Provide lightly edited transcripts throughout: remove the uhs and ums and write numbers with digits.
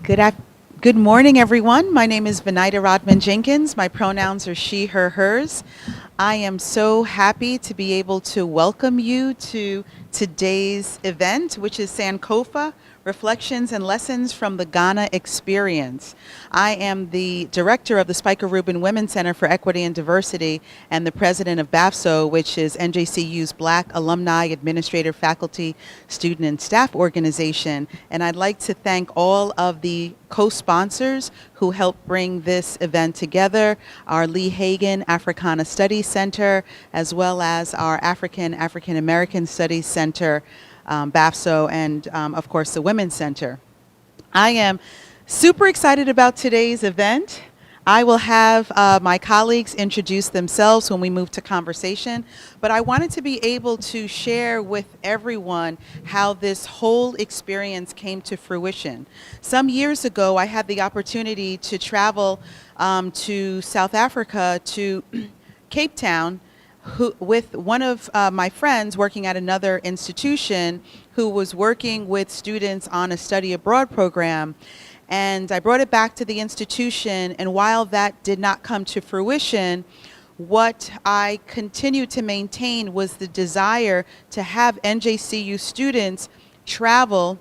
Good af- Good morning, everyone. My name is Venida Rodman-Jenkins. My pronouns are she, her, hers. I am so happy to be able to welcome you to today's event, which is Sankofa, Reflections and Lessons from the Ghana Experience. I am the director of the Spiker Rubin Women's Center for Equity and Diversity and the president of BAFSO, which is NJCU's Black Alumni, Administrator, Faculty, Student, and Staff Organization. And I'd like to thank all of the co-sponsors who helped bring this event together, our Lee Hagen Africana Studies Center, as well as our African American Studies Center, BAFSO, and of course the Women's Center. I am super excited about today's event. I will have my colleagues introduce themselves when we move to conversation, but I wanted to be able to share with everyone how this whole experience came to fruition. Some years ago, I had the opportunity to travel to South Africa, to Cape Town, with one of my friends working at another institution who was working with students on a study abroad program. And I brought it back to the institution, and while that did not come to fruition, what I continued to maintain was the desire to have NJCU students travel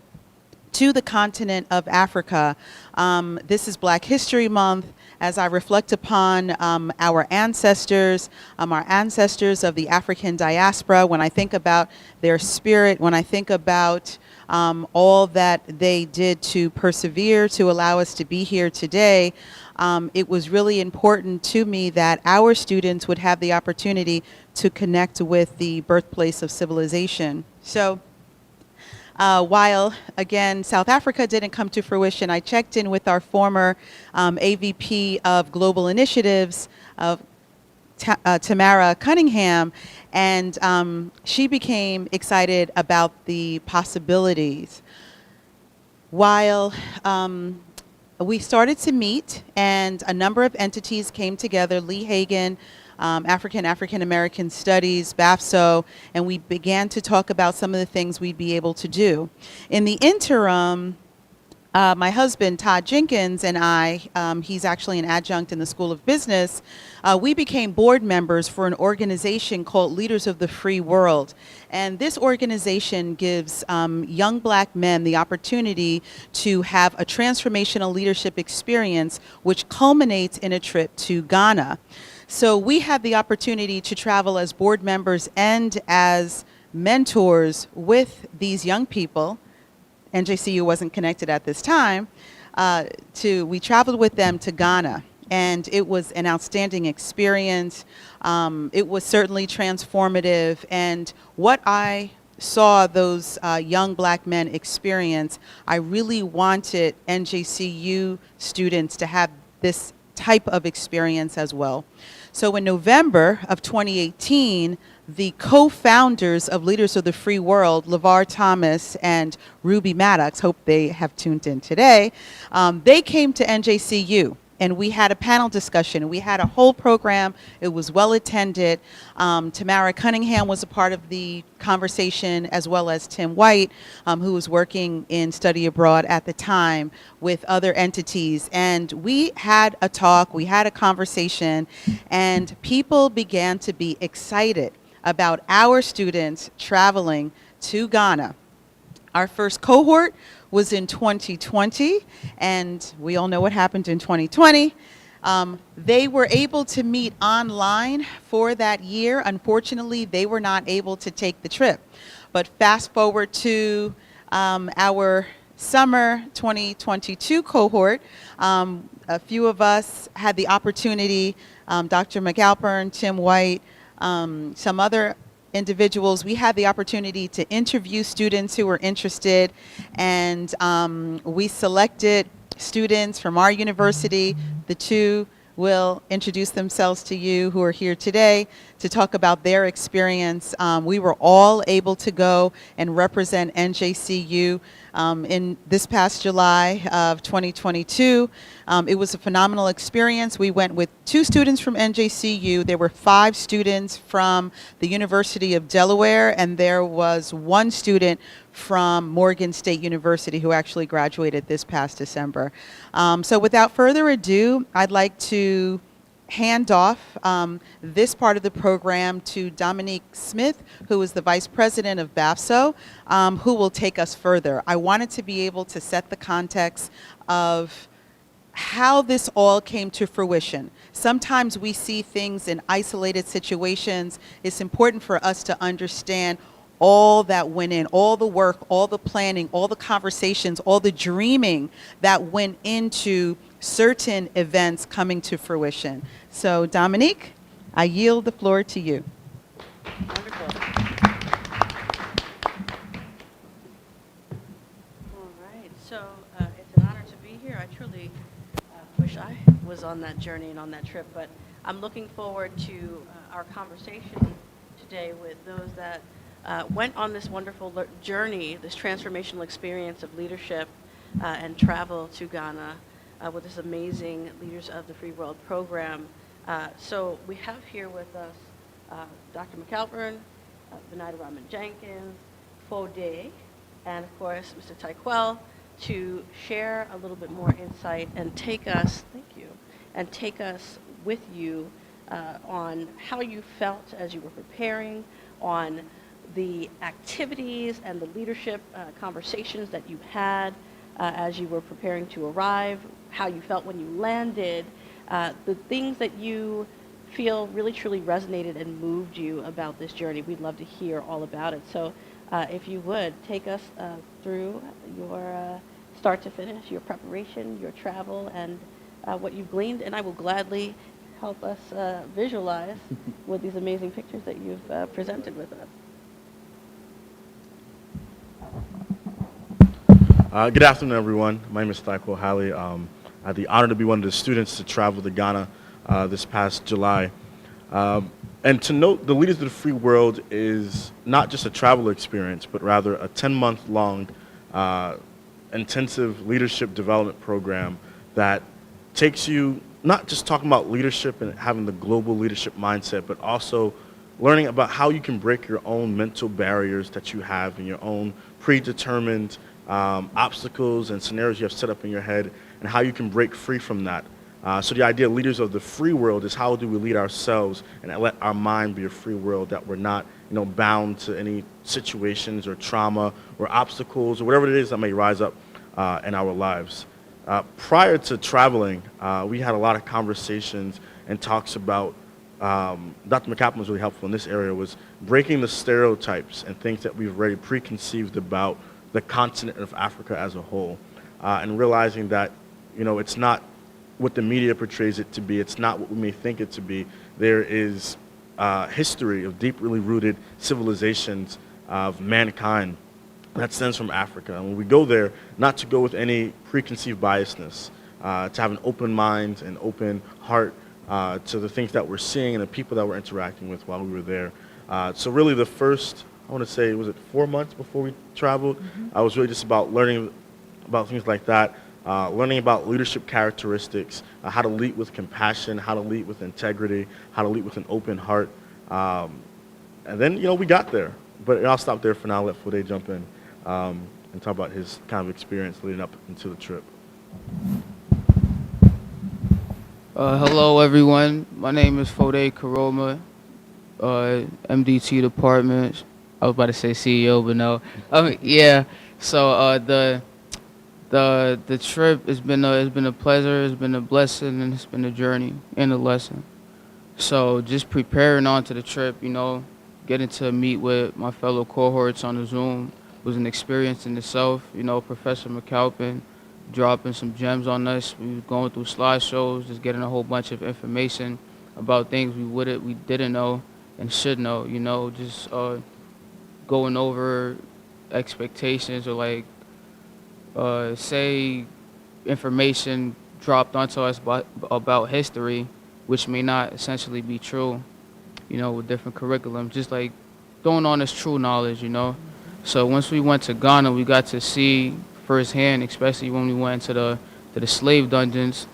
to the continent of Africa. This is Black History Month. As I reflect upon our ancestors of the African diaspora, when I think about their spirit, when I think about all that they did to persevere to allow us to be here today, it was really important to me that our students would have the opportunity to connect with the birthplace of civilization. So while, again, South Africa didn't come to fruition, I checked in with our former AVP of Global Initiatives, Tamara Cunningham, and she became excited about the possibilities. While we started to meet, and a number of entities came together, Lee Hagen, African American Studies, BAFSO, and we began to talk about some of the things we'd be able to do. In the interim, my husband, Todd Jenkins, and I, he's actually an adjunct in the School of Business, we became board members for an organization called Leaders of the Free World. And this organization gives young Black men the opportunity to have a transformational leadership experience, which culminates in a trip to Ghana. So we had the opportunity to travel as board members and as mentors with these young people. NJCU wasn't connected at this time. We traveled with them to Ghana, and it was an outstanding experience. It was certainly transformative, and what I saw those young Black men experience, I really wanted NJCU students to have this type of experience as well. So in November of 2018, the co-founders of Leaders of the Free World, LeVar Thomas and Ruby Maddox, hope they have tuned in today, they came to NJCU. And we had a panel discussion. We had a whole program. It was well attended. Tamara Cunningham was a part of the conversation, as well as Tim White, who was working in study abroad at the time with other entities. And we had a talk, we had a conversation, and people began to be excited about our students traveling to Ghana. Our first cohort was in 2020, and we all know what happened in 2020. They were able to meet online for that year. Unfortunately, they were not able to take the trip. But fast forward to our summer 2022 cohort, a few of us had the opportunity, Dr. McCalpin, Tim White, some other individuals, we had the opportunity to interview students who were interested, and we selected students from our university. The two will introduce themselves to you who are here today to talk about their experience. We were all able to go and represent NJCU in this past July of 2022. It was a phenomenal experience. We went with 2 students from NJCU. There were 5 students from the University of Delaware, and there was 1 student from Morgan State University who actually graduated this past December. So without further ado, I'd like to hand off this part of the program to Dominique Smith, who is the Vice President of BAFSO, who will take us further. I wanted to be able to set the context of how this all came to fruition. Sometimes we see things in isolated situations. It's important for us to understand all that went in, all the work, all the planning, all the conversations, all the dreaming that went into certain events coming to fruition. So, Dominique, I yield the floor to you. Wonderful. All right, so it's an honor to be here. I truly wish I was on that journey and on that trip, but I'm looking forward to our conversation today with those that went on this wonderful journey, this transformational experience of leadership and travel to Ghana with this amazing Leaders of the Free World program. So we have here with us Dr. McCalpin, Venida Rodman-Jenkins, Foday, and of course Mr. Thyquel, to share a little bit more insight and take us, take us with you on how you felt as you were preparing, on the activities and the leadership conversations that you had as you were preparing to arrive, how you felt when you landed, the things that you feel really truly resonated and moved you about this journey. We'd love to hear all about it. So if you would, take us through your start to finish, your preparation, your travel, and what you've gleaned, and I will gladly help us visualize with these amazing pictures that you've presented with us. Good afternoon, everyone. My name is Thyquel Halley. I had the honor to be one of the students to travel to Ghana this past July. And to note, the Leaders of the Free World is not just a travel experience, but rather a 10-month-long intensive leadership development program that takes you not just talking about leadership and having the global leadership mindset, but also learning about how you can break your own mental barriers that you have in your own predetermined obstacles and scenarios you have set up in your head, and how you can break free from that. So the idea of Leaders of the Free World is how do we lead ourselves and let our mind be a free world, that we're not bound to any situations or trauma or obstacles or whatever it is that may rise up in our lives. Prior to traveling, we had a lot of conversations and talks about, Dr. McCalpin was really helpful in this area, was breaking the stereotypes and things that we've already preconceived about the continent of Africa as a whole, and realizing that, it's not what the media portrays it to be. It's not what we may think it to be. There is history of deeply rooted civilizations of mankind that stems from Africa. And when we go there, not to go with any preconceived biasness, to have an open mind and open heart to the things that we're seeing and the people that we're interacting with while we were there. So really the first, I want to say, was it 4 months before we traveled? I was really just about learning about things like that, learning about leadership characteristics, how to lead with compassion, how to lead with integrity, how to lead with an open heart. And then, we got there. But I'll stop there for now, let Foday jump in and talk about his kind of experience leading up into the trip. Hello, everyone. My name is Foday Koroma, MDT department. I was about to say CEO, but no. Yeah. So the trip has been a pleasure, it's been a blessing, and it's been a journey and a lesson. So just preparing onto the trip, getting to meet with my fellow cohorts on the Zoom was an experience in itself. Professor McCalpin dropping some gems on us. We were going through slideshows, just getting a whole bunch of information about things we didn't know and should know. Just going over expectations, or say information dropped onto us about history, which may not essentially be true, with different curriculum, just like throwing on this true knowledge, So once we went to Ghana, we got to see firsthand, especially when we went to the slave dungeons.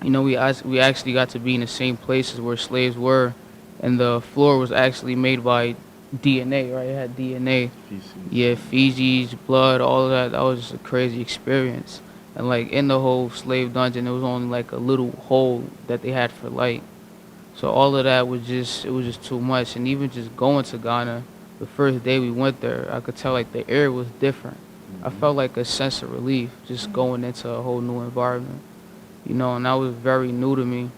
We actually got to be in the same places where slaves were, and the floor was actually made by DNA, right? It had DNA. Feces. Yeah, Fiji's, blood, all of that. That was just a crazy experience. And like in the whole slave dungeon, it was only like a little hole that they had for light. So all of that was just too much. And even just going to Ghana, the first day we went there, I could tell like the air was different. I felt like a sense of relief just going into a whole new environment, and that was very new to me.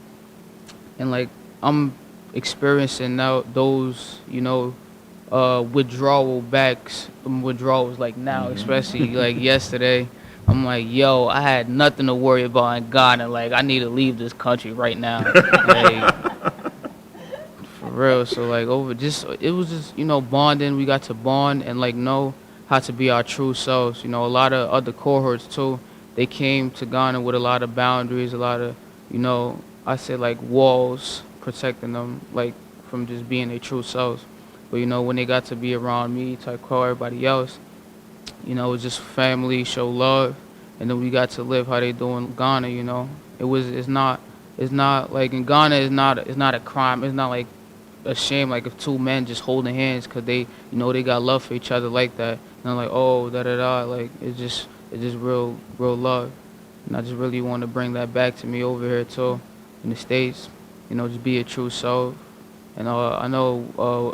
And like I'm experiencing now those, withdrawals like now, especially like yesterday. I'm like, yo, I had nothing to worry about in Ghana. Like, I need to leave this country right now. Like, for real. So like it was just, bonding. We got to bond and like know how to be our true selves. A lot of other cohorts too, they came to Ghana with a lot of boundaries, a lot of, I say like walls protecting them like from just being their true selves. But when they got to be around me, Thyquel, everybody else, it was just family, show love, and then we got to live how they do in Ghana. It's not like in Ghana, it's not a crime. It's not like a shame like if two men just holding hands because they they got love for each other like that. And I'm like, oh, da da da, like it's just real love. And I just really want to bring that back to me over here too, in the States. Just be a true self. And I know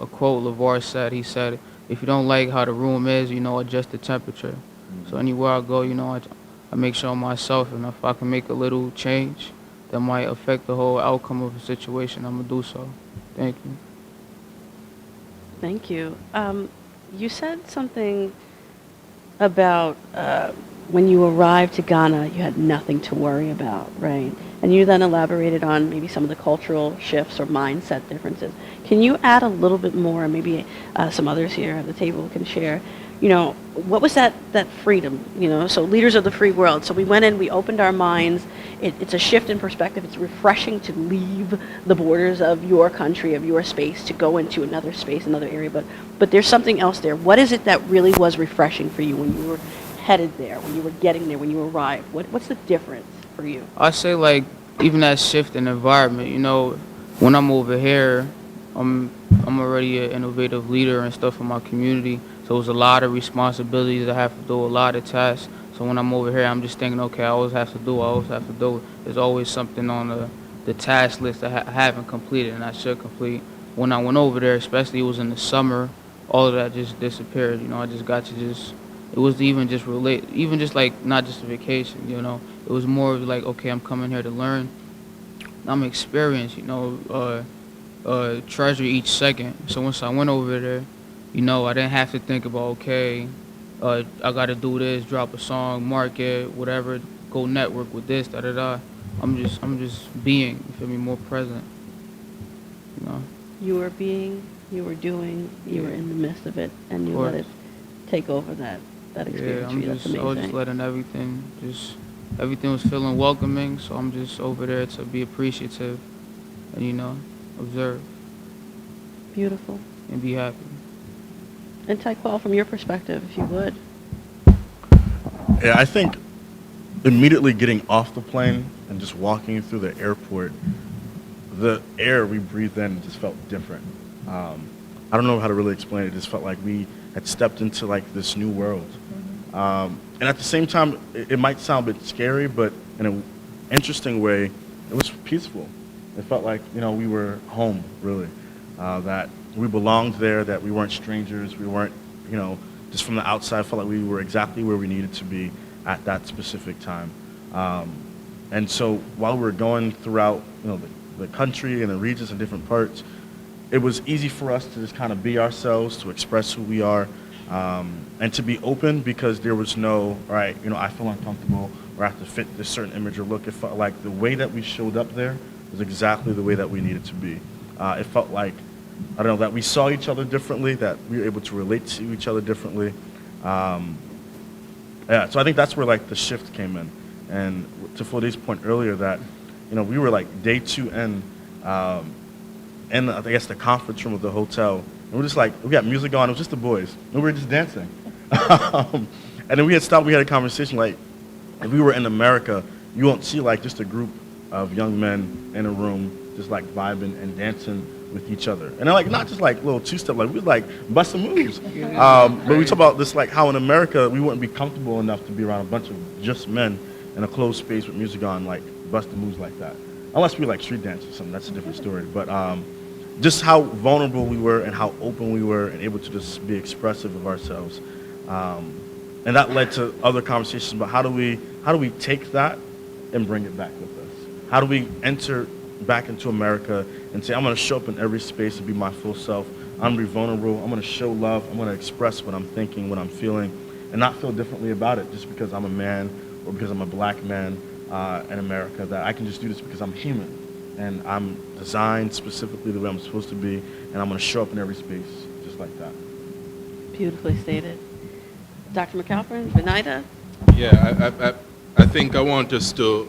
a quote LeVar said. He said, if you don't like how the room is, adjust the temperature. So anywhere I go, I make sure I'm myself, and if I can make a little change that might affect the whole outcome of a situation, I'm gonna do so. Thank you. Thank you. You said something about when you arrived to Ghana, you had nothing to worry about, right? And you then elaborated on maybe some of the cultural shifts or mindset differences. Can you add a little bit more, and maybe some others here at the table can share, what was that freedom, so leaders of the free world. So we went in, we opened our minds. It's a shift in perspective. It's refreshing to leave the borders of your country, of your space, to go into another space, another area. But there's something else there. What is it that really was refreshing for you when you were headed there, when you were getting there, when you arrived? What's the difference for you? I say like even that shift in environment. When I'm over here, I'm already an innovative leader and stuff in my community. So it's a lot of responsibilities I have to do, a lot of tasks. So when I'm over here, I'm just thinking, okay, I always have to do. There's always something on the task list that I haven't completed and I should complete. When I went over there, especially it was in the summer, all of that just disappeared. I just got to it was even just like not just a vacation, It was more of like, okay, I'm coming here to learn. I'm experienced, treasure each second. So once I went over there, I didn't have to think about, okay, I got to do this, drop a song, market, whatever, go network with this, da da da. I'm just being, you feel me, more present. You were being, you were doing, you were in the midst of it, and you let it take over that experience. Yeah, I was just letting everything was feeling welcoming, so I'm just over there to be appreciative and, observe. Beautiful. And be happy. And Thyquel, from your perspective, if you would. Yeah, I think immediately getting off the plane and just walking through the airport, the air we breathed in just felt different. I don't know how to really explain it. It just felt like we had stepped into like this new world. And at the same time, it might sound a bit scary, but in an interesting way, it was peaceful. It felt like, we were home, really. That we belonged there, that we weren't strangers. We weren't, just from the outside, felt like we were exactly where we needed to be at that specific time. And so while we were going throughout, the country and the regions and different parts, it was easy for us to just kind of be ourselves, to express who we are, and to be open because there was no, all right, I feel uncomfortable or I have to fit this certain image or look. It felt like the way that we showed up there was exactly the way that we needed to be. It felt like, I don't know, that we saw each other differently, that we were able to relate to each other differently. So I think that's where like the shift came in. And to Foday's point earlier that, we were like day 2 in, I guess the conference room of the hotel, And we're just like, we got music on, it was just the boys. And we were just dancing. And then we had stopped, we had a conversation like, if we were in America, you won't see like just a group of young men in a room just like vibing and dancing with each other. And they're like, not just like little two-step, like we was like busting moves. But we talk about this like how in America, we wouldn't be comfortable enough to be around a bunch of just men in a closed space with music on, like busting moves like that. Unless we like street dance or something, that's a different story. But just how vulnerable we were and how open we were and able to just be expressive of ourselves. And that led to other conversations about how do we take that and bring it back with us? How do we enter back into America and say, I'm going to show up in every space and be my full self. I'm going to be vulnerable. I'm going to show love. I'm going to express what I'm thinking, what I'm feeling, and not feel differently about it just because I'm a man or because I'm a black man in America, that I can just do this because I'm human and I'm designed specifically the way I'm supposed to be, and I'm going to show up in every space just like that. Beautifully stated. Dr. McCalpin, Venida? Yeah, I think I want us to,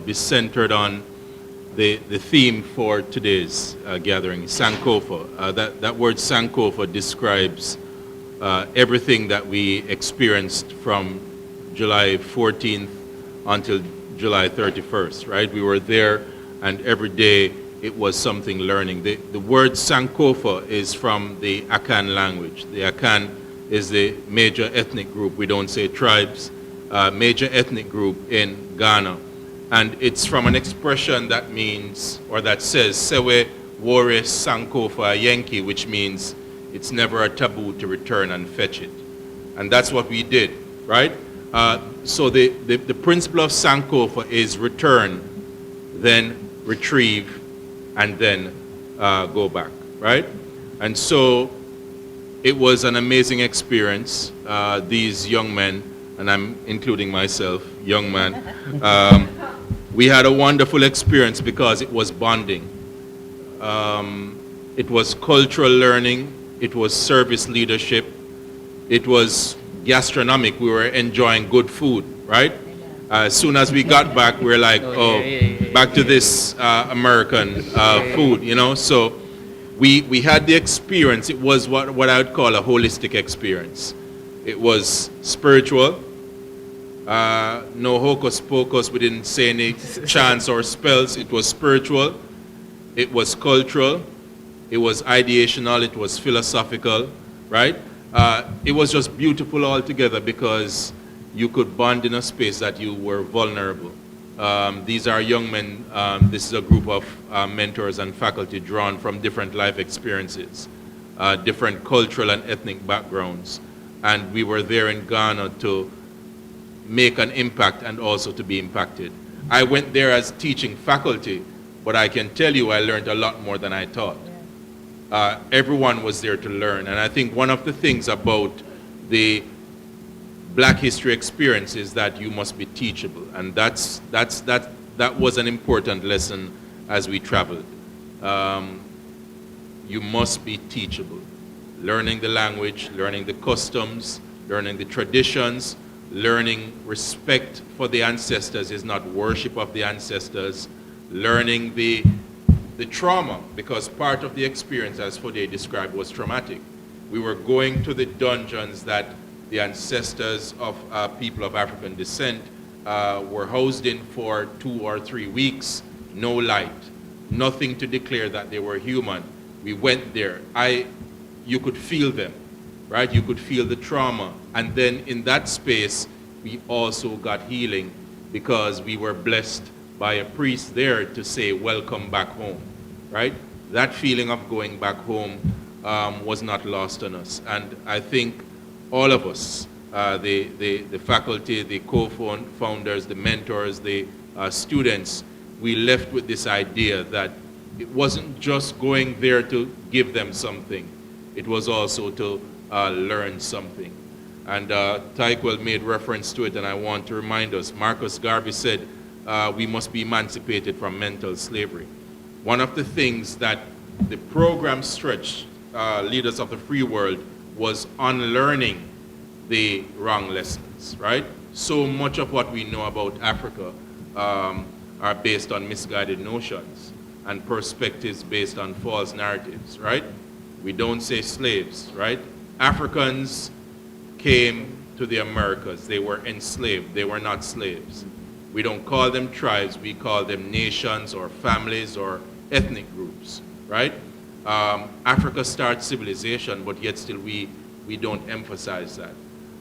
be centered on the theme for today's gathering, Sankofa. That word Sankofa describes everything that we experienced from July 14th until July 31st, right? We were there, and every day it was something learning. The word Sankofa is from the Akan language. The Akan is the major ethnic group, we don't say tribes, major ethnic group in Ghana. And it's from an expression that means, or that says, Sewe Wore Sankofa Yankee, which means it's never a taboo to return and fetch it. And that's what we did, right? So the principle of Sankofa is return, then retrieve, and then go back, right? And so it was an amazing experience. These young men, and I'm including myself, young man, we had a wonderful experience because it was bonding. It was cultural learning. It was service leadership. It was gastronomic. We were enjoying good food, right? As soon as we got back, we were like, back to this American food, So we had the experience. It was what I would call a holistic experience. It was spiritual. No hocus pocus. We didn't say any chants or spells. It was spiritual. It was cultural. It was ideational. It was philosophical, right? It was just beautiful altogether because you could bond in a space that you were vulnerable. These are young men. This is a group of mentors and faculty drawn from different life experiences, different cultural and ethnic backgrounds. And we were there in Ghana to make an impact and also to be impacted. I went there as teaching faculty, but I can tell you I learned a lot more than I taught. Everyone was there to learn. And I think one of the things about the Black history experience is that you must be teachable. And that was an important lesson as we traveled. You must be teachable. Learning the language, learning the customs, learning the traditions, learning respect for the ancestors is not worship of the ancestors, learning the trauma, because part of the experience, as Foday described, was traumatic. We were going to the dungeons that the ancestors of people of African descent were housed in for 2 or 3 weeks, no light, nothing to declare that they were human. We went there. You could feel them, right? You could feel the trauma. And then in that space, we also got healing because we were blessed by a priest there to say, welcome back home, right? That feeling of going back home was not lost on us. And I think all of us, the faculty, the co-founders, the mentors, the students, we left with this idea that it wasn't just going there to give them something. It was also to learn something. And Thyquel made reference to it, and I want to remind us. Marcus Garvey said, we must be emancipated from mental slavery. One of the things that the program stretched leaders of the free world was unlearning the wrong lessons, right? So much of what we know about Africa are based on misguided notions and perspectives based on false narratives, right? We don't say slaves, right? Africans came to the Americas. They were enslaved. They were not slaves. We don't call them tribes. We call them nations or families or ethnic groups, right? Africa starts civilization, but yet still we don't emphasize that.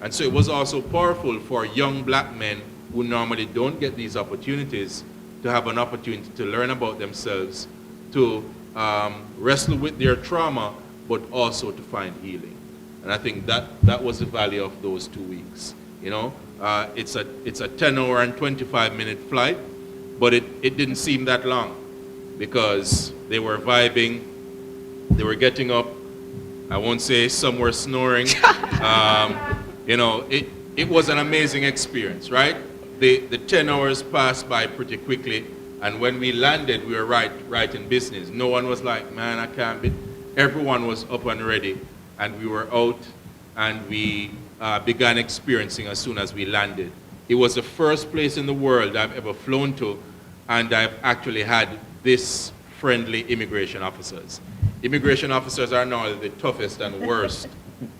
And so it was also powerful for young black men who normally don't get these opportunities to have an opportunity to learn about themselves, to wrestle with their trauma, but also to find healing. And I think that was the value of those 2 weeks. You know, it's a 10-hour and 25-minute flight, but it didn't seem that long because they were vibing, they were getting up. I won't say some were snoring. You know, it was an amazing experience, right? The 10 hours passed by pretty quickly, and when we landed, we were right in business. No one was like, man, I can't be. Everyone was up and ready, and we were out, and we began experiencing as soon as we landed. It was the first place in the world I've ever flown to, and I've actually had this friendly immigration officers. Immigration officers are now the toughest and worst.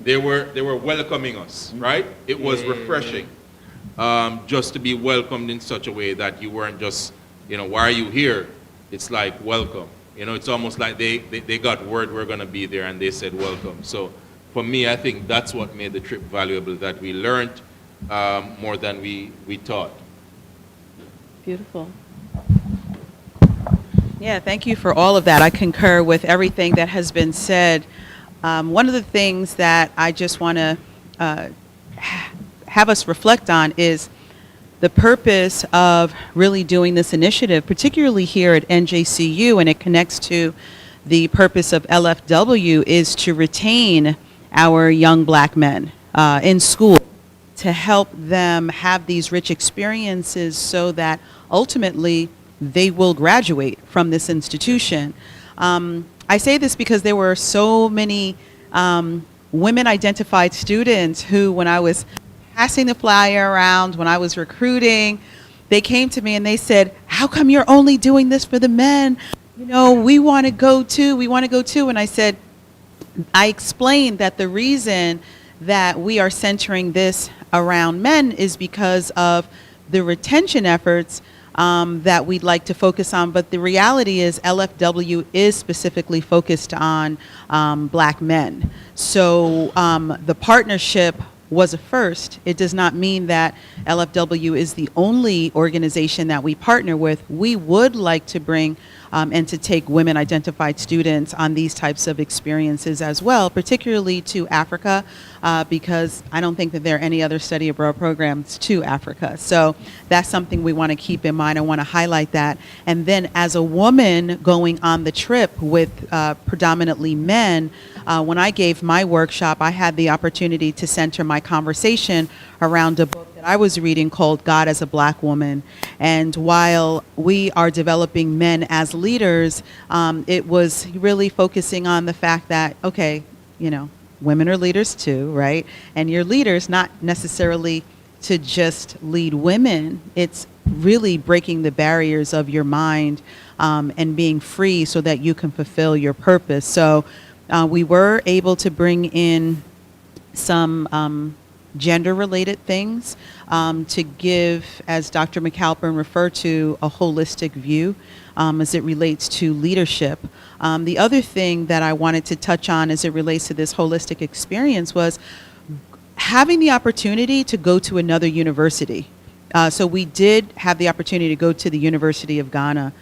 They were welcoming us, right? It was refreshing just to be welcomed in such a way that you weren't just, you know, why are you here? It's like, welcome. You know, it's almost like they got word we're going to be there and they said welcome. So for me, I think that's what made the trip valuable, that we learned more than we taught. Beautiful. Yeah, thank you for all of that. I concur with everything that has been said. One of the things that I just want to have us reflect on is the purpose of really doing this initiative, particularly here at NJCU, and it connects to the purpose of LFW, is to retain our young black men in school, to help them have these rich experiences so that ultimately they will graduate from this institution. I say this because there were so many women-identified students who, when I was passing the flyer around, when I was recruiting, they came to me and they said, how come you're only doing this for the men? You know, we want to go too. And I said, I explained that the reason that we are centering this around men is because of the retention efforts that we'd like to focus on. But the reality is LFW is specifically focused on black men. So the partnership was a first. It does not mean that LFW is the only organization that we partner with. We would like to bring and to take women-identified students on these types of experiences as well, particularly to Africa, because I don't think that there are any other study abroad programs to Africa. So that's something we want to keep in mind. I want to highlight that. And then as a woman going on the trip with predominantly men, when I gave my workshop, I had the opportunity to center my conversation around a book that I was reading called God as a Black Woman. And while we are developing men as leaders, it was really focusing on the fact that, okay, you know, women are leaders too, right? And your leaders not necessarily to just lead women. It's really breaking the barriers of your mind and being free so that you can fulfill your purpose. So we were able to bring in some gender-related things to give, as Dr. McCalpin referred to, a holistic view as it relates to leadership. The other thing that I wanted to touch on as it relates to this holistic experience was having the opportunity to go to another university. So we did have the opportunity to go to the University of Ghana.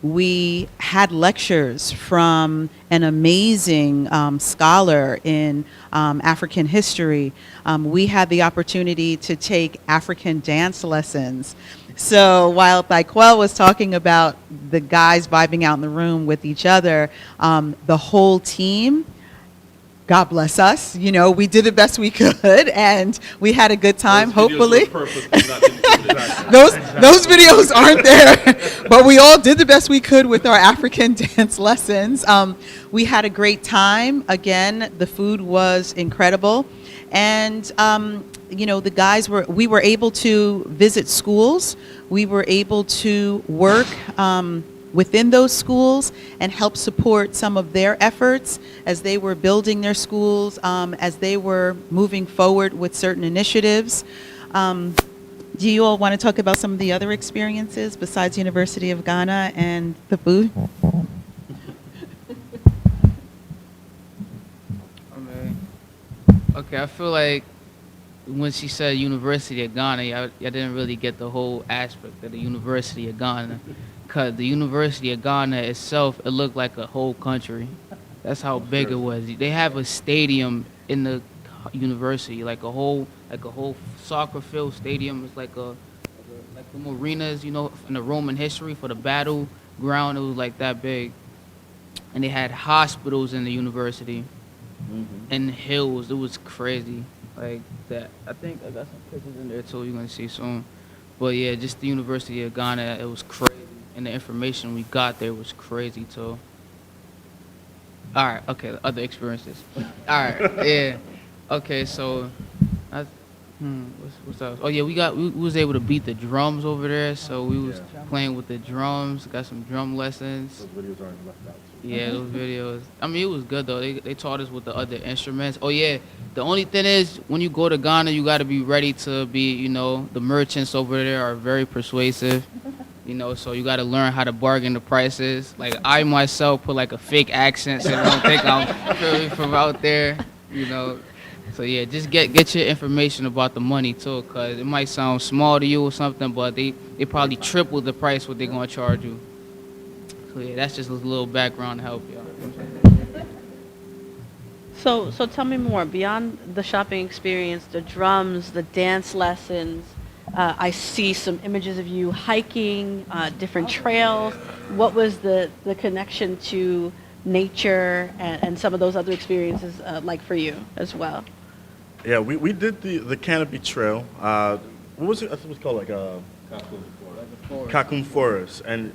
We had lectures from an amazing scholar in African history. We had the opportunity to take African dance lessons. So while Thyquel was talking about the guys vibing out in the room with each other, the whole team, God bless us, you know, we did the best we could and we had a good time, hopefully. Those videos aren't there, but we all did the best we could with our African dance lessons. We had a great time. Again, the food was incredible. And, you know, the guys we were able to visit schools. We were able to work within those schools and help support some of their efforts as they were building their schools, as they were moving forward with certain initiatives. Do you all want to talk about some of the other experiences besides University of Ghana and the food? Okay, I feel like when she said University of Ghana, y'all didn't really get the whole aspect of the University of Ghana. Because the University of Ghana itself, it looked like a whole country. That's how big it was. They have a stadium in the university, like a whole soccer field stadium. It's like the arenas, you know, in the Roman history for the battleground. It was like that big. And they had hospitals in the university. And hills. It was crazy. Like that. I think I got some pictures in there too you're gonna see soon. But yeah, just the University of Ghana, it was crazy. And the information we got there was crazy too. Alright, okay, other experiences. Alright, yeah. Okay, so what's else? Oh yeah, we was able to beat the drums over there, so we was playing with the drums, got some drum lessons. Those videos aren't left out. Yeah, those videos. I mean, it was good though. They taught us with the other instruments. Oh yeah, the only thing is when you go to Ghana, you got to be ready to be, you know, the merchants over there are very persuasive. You know, so you got to learn how to bargain the prices. Like I myself put like a fake accent so they don't think I'm really from out there, you know. So yeah, just get your information about the money too, cause it might sound small to you or something, but they probably triple the price what they're gonna charge you. So yeah, that's just a little background to help y'all. So tell me more. Beyond the shopping experience, the drums, the dance lessons, I see some images of you hiking, different trails. What was the connection to nature and some of those other experiences like for you as well? Yeah, we did the Canopy Trail. What was it? I think it was called like a Cocoon Forest. And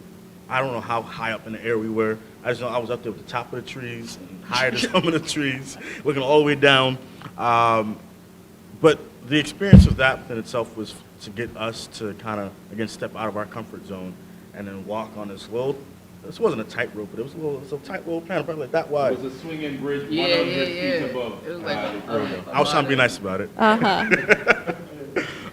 I don't know how high up in the air we were. I just know I was up there at the top of the trees and higher than some of the trees, looking all the way down. But the experience of that in itself was to get us to kind of, again, step out of our comfort zone and then walk on this little, this wasn't a tightrope, but it was a tight little panel, probably like that wide. It was a swinging bridge, Yeah, 100 yeah. feet above. It was like I was trying to be nice about it.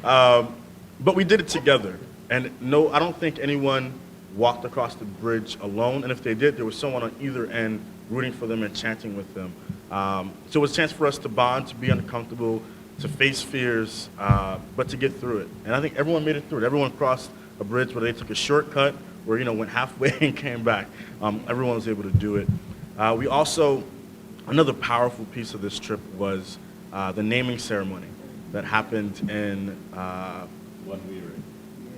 But we did it together. And no, I don't think anyone walked across the bridge alone. And if they did, there was someone on either end rooting for them and chanting with them. So it was a chance for us to bond, to be uncomfortable, to face fears, but to get through it. And I think everyone made it through it. Everyone crossed a bridge where they took a shortcut, where, you know, went halfway and came back. Everyone was able to do it. We also, another powerful piece of this trip was the naming ceremony that happened in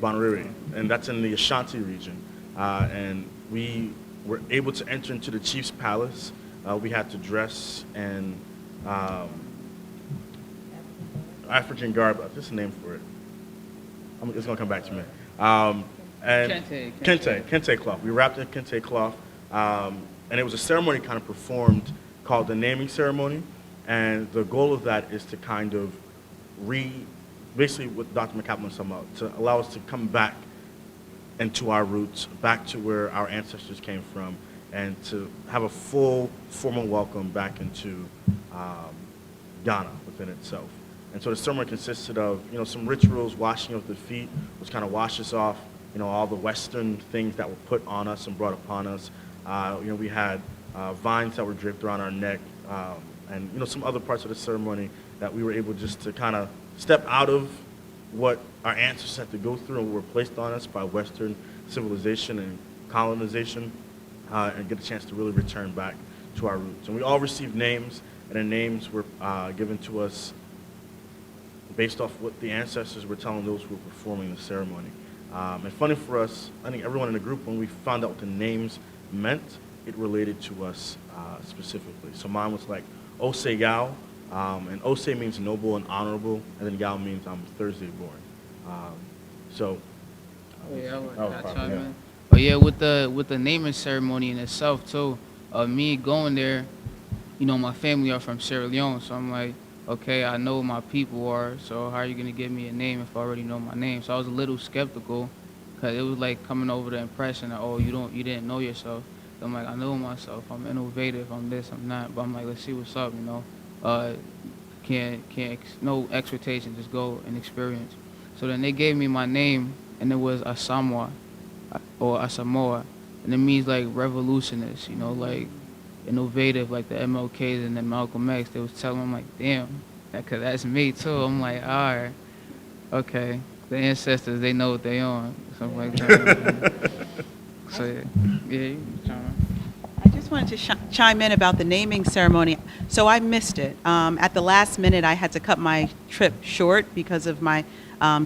Bonriri, and that's in the Ashanti region. And we were able to enter into the chief's palace. We had to dress in African garb. There's a name for it. It's gonna come back to me. And kente cloth. We wrapped in kente cloth, and it was a ceremony kind of performed called the naming ceremony. And the goal of that is to kind of basically what Dr. McCalpin was talking about, to allow us to come back into our roots, back to where our ancestors came from, and to have a full formal welcome back into Ghana within itself. And so the ceremony consisted of, you know, some rituals, washing of the feet, which kind of washes off, you know, all the Western things that were put on us and brought upon us. You know, we had vines that were draped around our neck, and, you know, some other parts of the ceremony that we were able just to kind of step out of what our ancestors had to go through and were placed on us by Western civilization and colonization, and get a chance to really return back to our roots. And we all received names, and the names were given to us based off what the ancestors were telling those who were performing the ceremony. And funny for us, I think everyone in the group, when we found out what the names meant, it related to us specifically. So mine was like Ose Yao, and Ose means noble and honorable, and then Yao means I'm Thursday born. So. Oh yeah, Yeah. But yeah, with the naming ceremony in itself too, me going there, you know, my family are from Sierra Leone, so I'm like, okay, I know my people are, so how are you gonna give me a name if I already know my name? So I was a little skeptical, because it was like coming over the impression that, oh, you didn't know yourself. So I'm like, I know myself. I'm innovative. I'm this. I'm that. But I'm like, let's see what's up. You know, no expectation. Just go and experience. So then they gave me my name, and it was Asamoah, or Asamoah, and it means like revolutionist. You know, like innovative, like the MLKs and then Malcolm X. They was telling me, I'm like, damn, because that's me too. I'm like, all right, okay. The ancestors, they know what they on, something like that. So yeah, you chime I just wanted to chime in about the naming ceremony. So I missed it. At the last minute, I had to cut my trip short because of my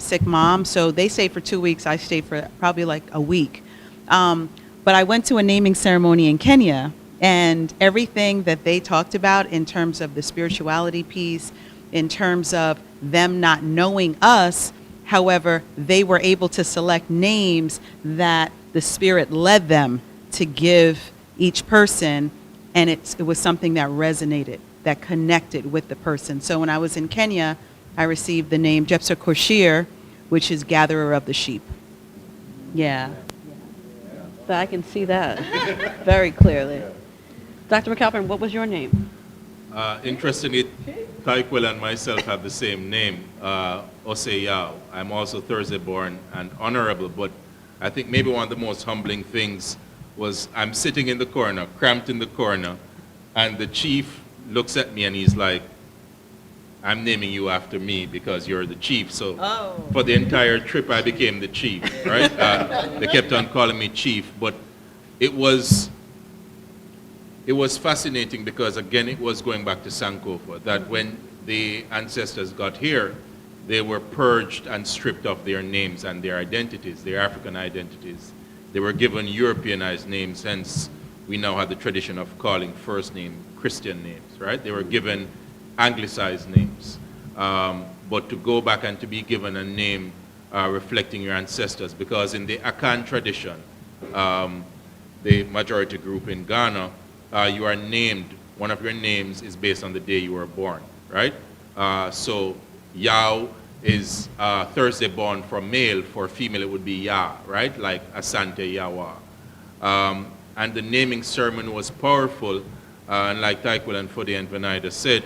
sick mom. So they stayed for 2 weeks. I stayed for probably like a week. But I went to a naming ceremony in Kenya, and everything that they talked about in terms of the spirituality piece, in terms of them not knowing us, however, they were able to select names that the Spirit led them to give each person, and it was something that resonated, that connected with the person. So when I was in Kenya, I received the name Jepser Koshir, which is gatherer of the sheep. Yeah. So I can see that very clearly. Dr. McCalpin, what was your name? Interestingly, Thyquel and myself have the same name, Osei Yao. I'm also Thursday born and honorable, but I think maybe one of the most humbling things was I'm sitting in the corner, cramped in the corner, and the chief looks at me and he's like, I'm naming you after me because you're the chief. So for the entire trip, I became the chief, right? They kept on calling me chief, but it was fascinating because, again, it was going back to Sankofa, that when the ancestors got here, they were purged and stripped of their names and their identities, their African identities. They were given Europeanized names, hence we now have the tradition of calling first name Christian names, right? They were given anglicized names. But to go back and to be given a name reflecting your ancestors, because in the Akan tradition, the majority group in Ghana, you are named, one of your names is based on the day you were born, right? So Yao is Thursday born for male, for female it would be Ya, right? Like Asante Yawa. And the naming ceremony was powerful, and like Thyquel and Foday and Venida said,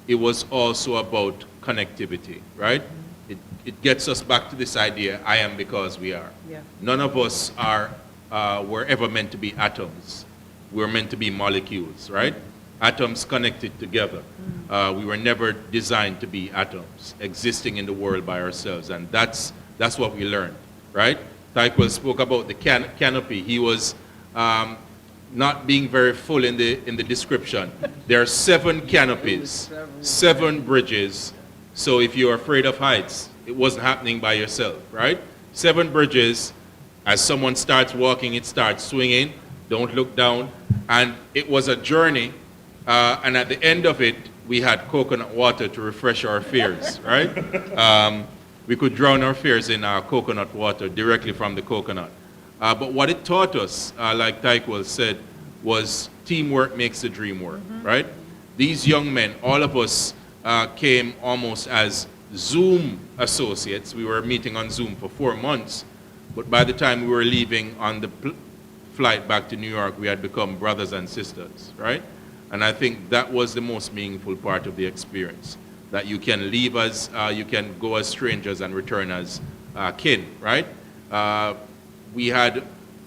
it was also about connectivity, right? It gets us back to this idea, I am because we are. Yeah. None of us were ever meant to be atoms. We're meant to be molecules, right? Atoms connected together. We were never designed to be atoms, existing in the world by ourselves, and that's what we learned, right? Thyquel spoke about the canopy. He was not being very full in the description. There are 7 canopies, 7 bridges. So if you're afraid of heights, it wasn't happening by yourself, right? 7 bridges. As someone starts walking, it starts swinging. Don't look down. And it was a journey. And at the end of it, we had coconut water to refresh our fears, right? We could drown our fears in coconut water directly from the coconut. But what it taught us, like Thyquel said, was teamwork makes the dream work, right? These young men, all of us came almost as Zoom associates. We were meeting on Zoom for 4 months, but by the time we were leaving on the flight back to New York, we had become brothers and sisters, right? And I think that was the most meaningful part of the experience, that you can leave as, you can go as strangers and return as kin, right? We had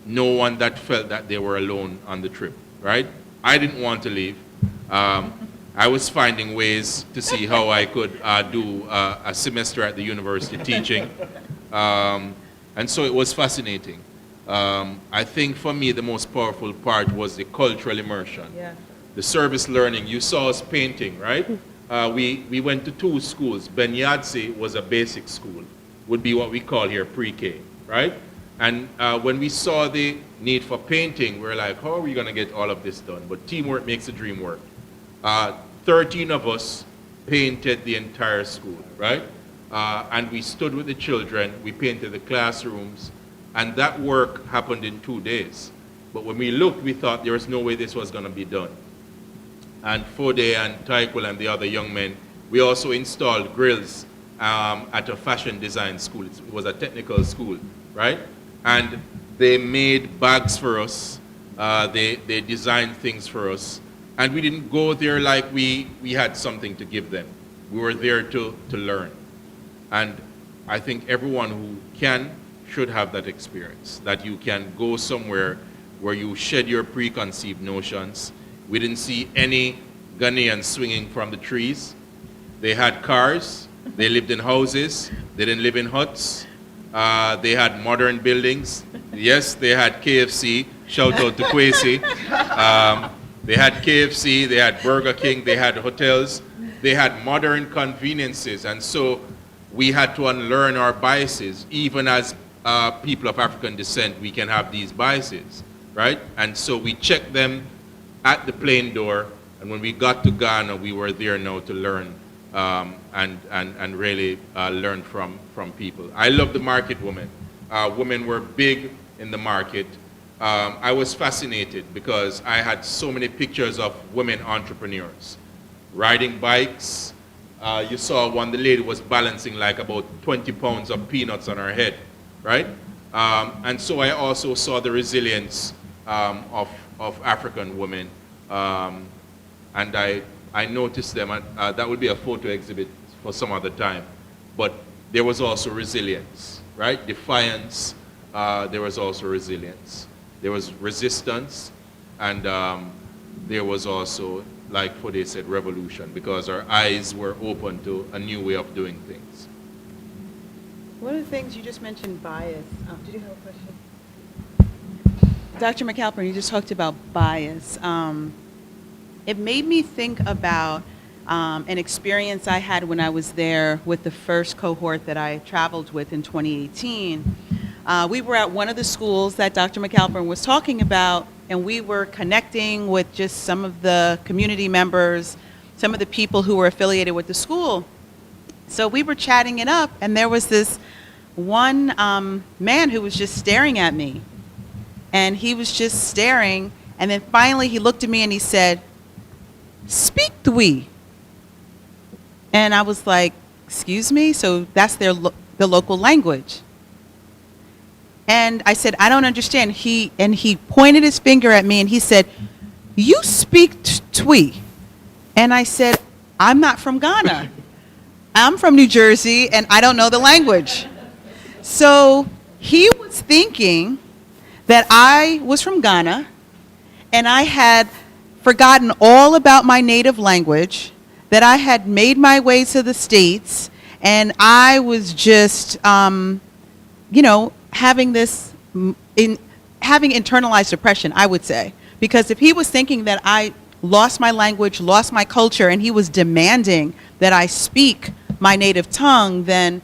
no one that felt that they were alone on the trip, right? I didn't want to leave. I was finding ways to see how I could do a semester at the university teaching. And so it was fascinating. I think for me the most powerful part was the cultural immersion. Yeah. The service learning. You saw us painting, right? We went to 2 schools. Benyadsi was a basic school, would be what we call here pre-K, right? And when we saw the need for painting, we were like, how are we going to get all of this done? But teamwork makes the dream work. 13 of us painted the entire school, right? And we stood with the children, we painted the classrooms, and that work happened in 2 days. But when we looked, we thought there was no way this was going to be done. And Foday and Thyquel and the other young men, we also installed grills at a fashion design school. It was a technical school, right? And they made bags for us. They designed things for us. And we didn't go there like we had something to give them. We were there to learn. And I think everyone who can should have that experience, that you can go somewhere where you shed your preconceived notions. We didn't see any Ghanaians swinging from the trees. They had cars. They lived in houses. They didn't live in huts. They had modern buildings. Yes, they had KFC. Shout out to Kwesi. They had KFC. They had Burger King. They had hotels. They had modern conveniences. And so we had to unlearn our biases. Even as people of African descent, we can have these biases, right? And so we checked them at the plane door. And when we got to Ghana, we were there now to learn and really learn from people. I love the market women. Women were big in the market. I was fascinated because I had so many pictures of women entrepreneurs riding bikes. You saw one, the lady was balancing like about 20 pounds of peanuts on her head, right? And so I also saw the resilience of African women. And I noticed them, and that would be a photo exhibit for some other time. But there was also resilience, right? Defiance, there was also resilience. There was resistance, and there was also, like Foday said, revolution, because our eyes were open to a new way of doing things. One of the things you just mentioned, bias. Did you have a question? Dr. McCalpin, you just talked about bias. It made me think about an experience I had when I was there with the first cohort that I traveled with in 2018. We were at one of the schools that Dr. McCalpin was talking about, and we were connecting with just some of the community members, some of the people who were affiliated with the school. So we were chatting it up, and there was this one man who was just staring at me. And he was just staring, and then finally he looked at me and he said, "Speak Twi." And I was like, "Excuse me?" So that's the local language. And I said, "I don't understand." He pointed his finger at me and he said, "You speak Twi." And I said, "I'm not from Ghana. I'm from New Jersey and I don't know the language." So he was thinking that I was from Ghana and I had forgotten all about my native language, that I had made my way to the States, and I was just, having having internalized depression, I would say. Because if he was thinking that I lost my language, lost my culture, and he was demanding that I speak my native tongue, then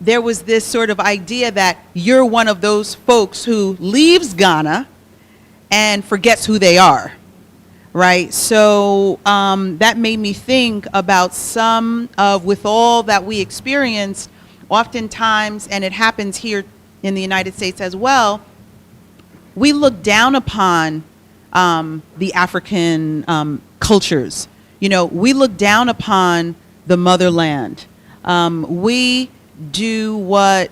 there was this sort of idea that you're one of those folks who leaves Ghana and forgets who they are, right? So that made me think about with all that we experienced, oftentimes, and it happens here in the United States as well, we look down upon the African cultures. We look down upon the motherland. We do what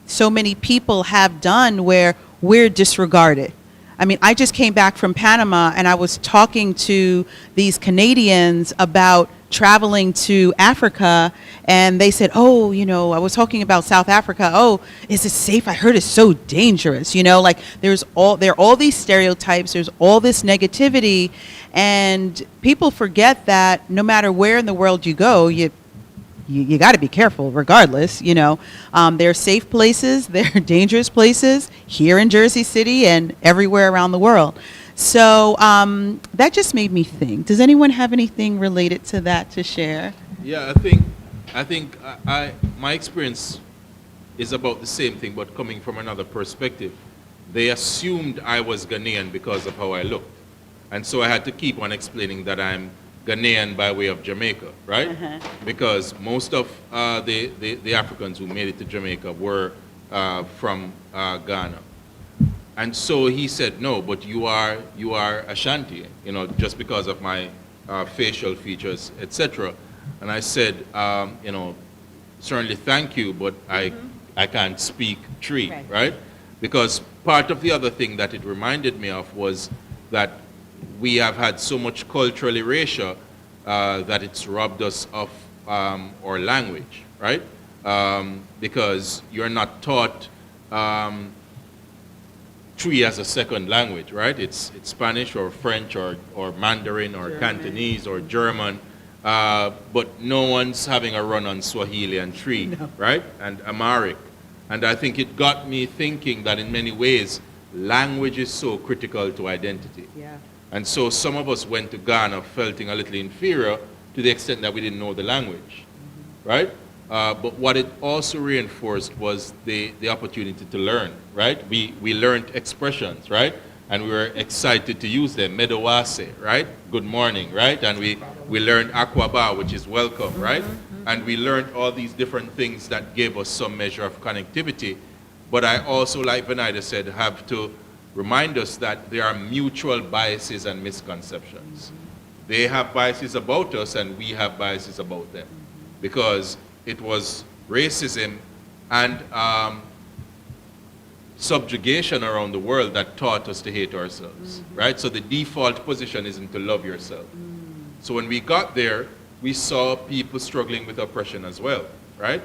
so many people have done where we're disregarded. I mean, I just came back from Panama and I was talking to these Canadians about traveling to Africa, and they said, "Oh, I was talking about South Africa. Oh, is it safe? I heard it's so dangerous." Like there are all these stereotypes, there's all this negativity, and people forget that no matter where in the world you go, you got to be careful regardless. There are safe places, there are dangerous places here in Jersey City and everywhere around the world. So that just made me think. Does anyone have anything related to that to share? Yeah, I think my experience is about the same thing, but coming from another perspective. They assumed I was Ghanaian because of how I looked. And so I had to keep on explaining that I'm Ghanaian by way of Jamaica, right? Uh-huh. Because most of the Africans who made it to Jamaica were from Ghana. And so he said, "No, but you are Ashanti, just because of my facial features, etc." And I said, "Certainly thank you, but I can't speak Tree, right? Because part of the other thing that it reminded me of was that we have had so much cultural erasure that it's robbed us of our language, right? Because you're not taught Tree as a second language, right? It's Spanish or French or Mandarin or German. Cantonese or German, but no one's having a run on Swahili and Tree, right? And Amharic. And I think it got me thinking that in many ways, language is so critical to identity. Yeah. And so some of us went to Ghana feeling a little inferior to the extent that we didn't know the language, right? But what it also reinforced was the opportunity to learn, right? We learned expressions, right? And we were excited to use them. Medowase, right? Good morning, right? And we learned Akwaba, which is welcome, right? And we learned all these different things that gave us some measure of connectivity. But I also, like Venida said, have to remind us that there are mutual biases and misconceptions. They have biases about us and we have biases about them. Because it was racism and subjugation around the world that taught us to hate ourselves, right? So the default position isn't to love yourself. So when we got there, we saw people struggling with oppression as well, right?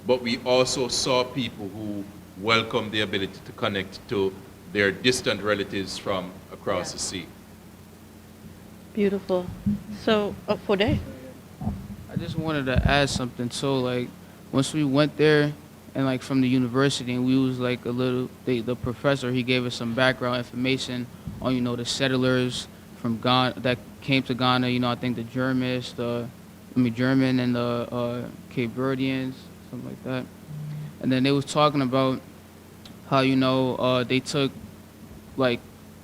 But we also saw people who welcomed the ability to connect to their distant relatives from across the sea. Beautiful. So, Foday. I just wanted to add something. So, like, once we went there, and like from the university, and we was like a little, the professor, he gave us some background information on, you know, the settlers from Ghana that came to Ghana. You know, I think the Germans, German and the Cape Verdeans, something like that. And then they was talking about how, you know, they took like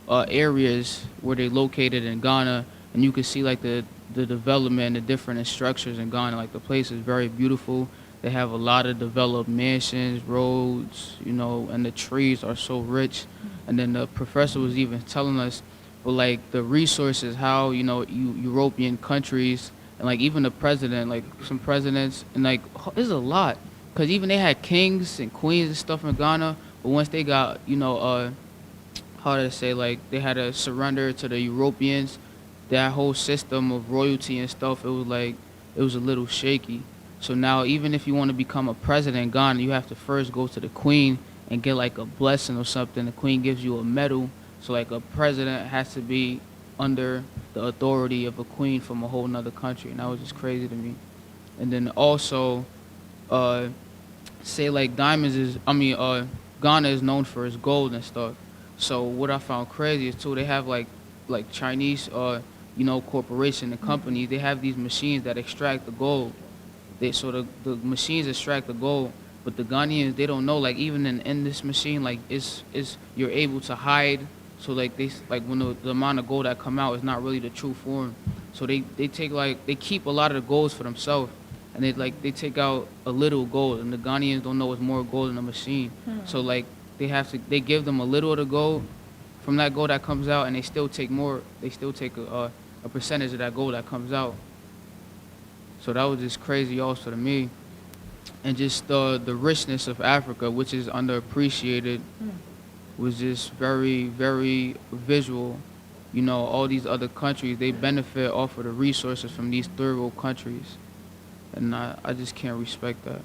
areas where they located in Ghana, and you could see like the development, the different structures in Ghana. Like the place is very beautiful. They have a lot of developed mansions, roads, you know, and the trees are so rich. And then the professor was even telling us, but like the resources, how, you know, European countries and like even the president, like some presidents, and like there's a lot, because even they had kings and queens and stuff in Ghana, but once they got, you know, how to say, like they had to surrender to the Europeans, that whole system of royalty and stuff, it was a little shaky. So now even if you want to become a president in Ghana, you have to first go to the queen and get like a blessing or something. The queen gives you a medal. So like a president has to be under the authority of a queen from a whole nother country. And that was just crazy to me. And then also, say like Ghana is known for its gold and stuff. So what I found crazy is too, they have like Chinese, you know, corporation and companies, they have these machines that extract the gold. So the machines extract the gold, but the Ghanaians, they don't know, like even in this machine, like it's you're able to hide. So like when the amount of gold that come out is not really the true form. So they take they keep a lot of the golds for themselves, and they take out a little gold, and the Ghanaians don't know it's more gold in the machine. So like they give them a little of the gold from that gold that comes out, and they still take more. They still take a percentage of that gold that comes out. So that was just crazy also to me. And just the richness of Africa, which is underappreciated, was just very, very visual. You know, all these other countries, they benefit off of the resources from these third world countries. And I just can't respect that.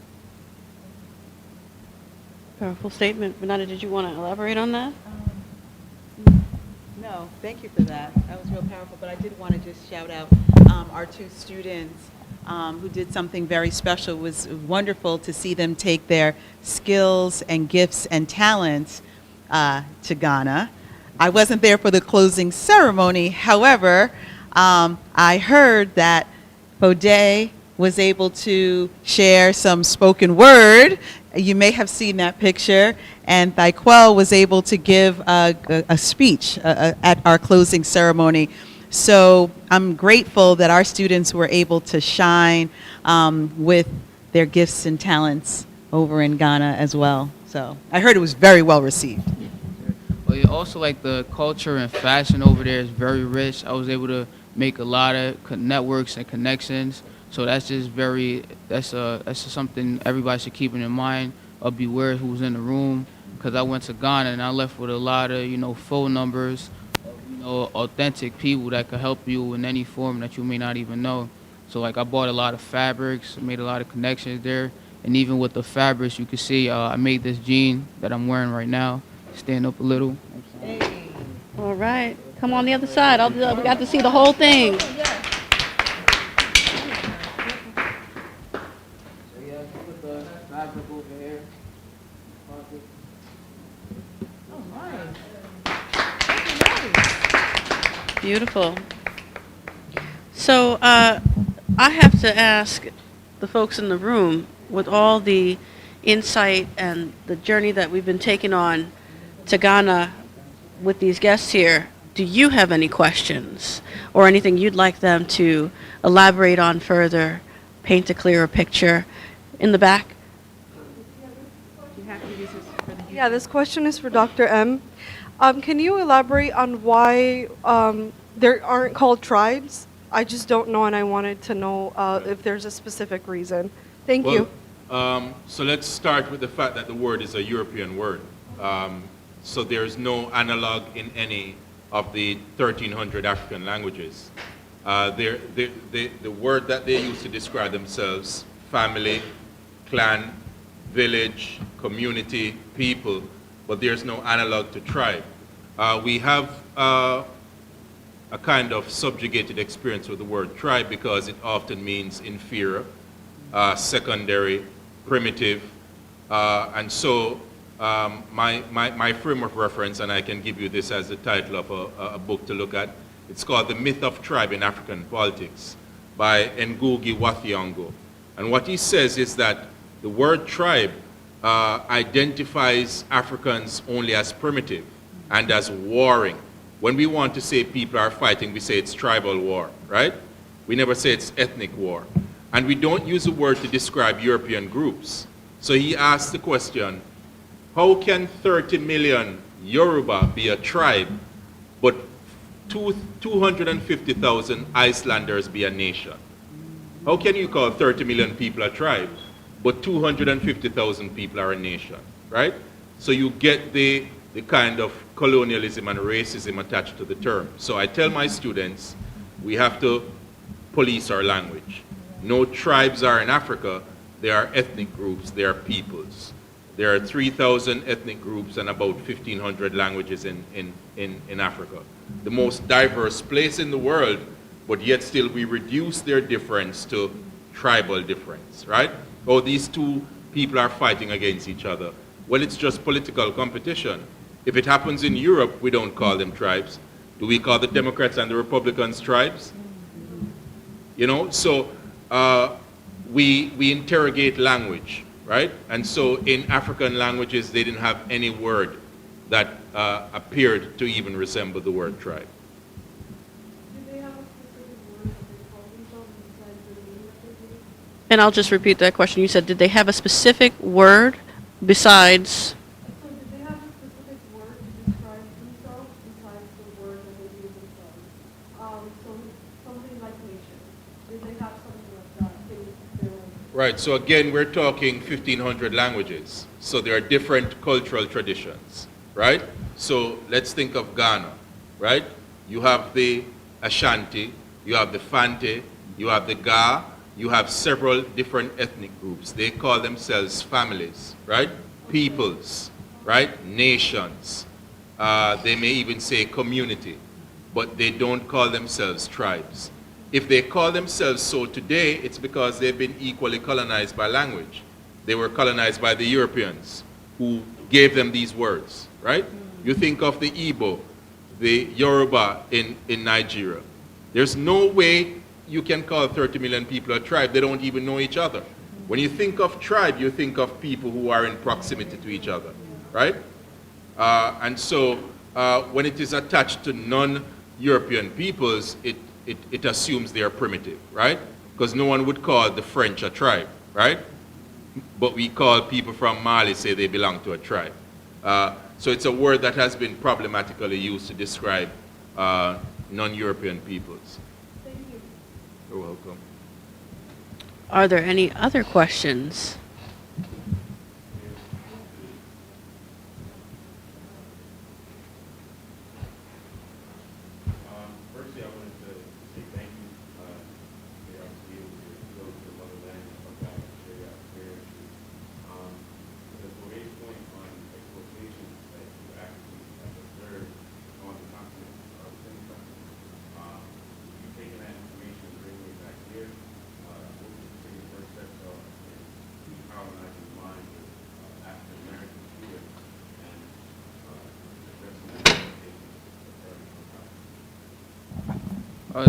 Powerful statement. Venida, did you want to elaborate on that? No, thank you for that. That was real powerful. But I did want to just shout out our two students who did something very special. It was wonderful to see them take their skills and gifts and talents to Ghana. I wasn't there for the closing ceremony. However, I heard that Foday was able to share some spoken word. You may have seen that picture. And Thyquel was able to give a speech at our closing ceremony. So I'm grateful that our students were able to shine with their gifts and talents over in Ghana as well. So I heard it was very well received. Well, yeah, also like the culture and fashion over there is very rich. I was able to make a lot of networks and connections. So that's just that's just something everybody should keep in mind. Beware who's in the room. because I went to Ghana and I left with a lot of, phone numbers of, authentic people that could help you in any form that you may not even know. So, like, I bought a lot of fabrics, made a lot of connections there. And even with the fabrics, you can see I made this jean that I'm wearing right now. Stand up a little. All right. Come on the other side. We got to see the whole thing. So, yeah, put the fabric over here. Beautiful. So I have to ask the folks in the room, with all the insight and the journey that we've been taking on to Ghana with these guests here, do you have any questions or anything you'd like them to elaborate on further, paint a clearer picture? In the back? Yeah, this question is for Dr. M. Can you elaborate on why there aren't called tribes? I just don't know, and I wanted to know if there's a specific reason. Thank you. So let's start with the fact that the word is a European word. So there's no analog in any of the 1,300 African languages. The word that they use to describe themselves, family, clan, village, community, people, but there's no analog to tribe. We have a kind of subjugated experience with the word tribe because it often means inferior, secondary, primitive, and so my frame of reference, and I can give you this as the title of a book to look at, it's called The Myth of Tribe in African Politics by Ngugi wa Thiong'o. And what he says is that the word tribe identifies Africans only as primitive and as warring. When we want to say people are fighting, we say it's tribal war, right? We never say it's ethnic war. And we don't use the word to describe European groups. So he asked the question, how can 30 million Yoruba be a tribe, but 250,000 Icelanders be a nation? How can you call 30 million people a tribe, but 250,000 people are a nation, right? So you get the kind of colonialism and racism attached to the term. So I tell my students, we have to police our language. No tribes are in Africa. They are ethnic groups. They are peoples. There are 3,000 ethnic groups and about 1,500 languages in Africa. The most diverse place in the world, but yet still we reduce their difference to tribal difference, right? Oh, these two people are fighting against each other. Well, it's just political competition. If it happens in Europe, we don't call them tribes. Do we call the Democrats and the Republicans tribes? You know, so we interrogate language, right? And so in African languages, they didn't have any word that appeared to even resemble the word tribe. Do they have a specific word that they call themselves besides the name that they do? And I'll just repeat that question. You said, did they have a specific word besides? So did they have a specific word to describe themselves besides the word that they use themselves? So something like nation. Did they have something like that in their own? Right, so again, we're talking 1,500 languages. So there are different cultural traditions, right? So let's think of Ghana, right? You have the Ashanti, you have the Fante, you have the Ga, you have several different ethnic groups. They call themselves families, right? Peoples, right? Nations. They may even say community, but they don't call themselves tribes. If they call themselves so today, it's because they've been equally colonized by language. They were colonized by the Europeans who gave them these words, right? You think of the Igbo, the Yoruba in Nigeria. There's no way you can call 30 million people a tribe. They don't even know each other. When you think of tribe, you think of people who are in proximity to each other, right? And so when it is attached to non-European peoples, it assumes they are primitive, right? Because no one would call the French a tribe, right? But we call people from Mali, say they belong to a tribe. So it's a word that has been problematically used to describe non-European peoples. Thank you. You're welcome. Are there any other questions?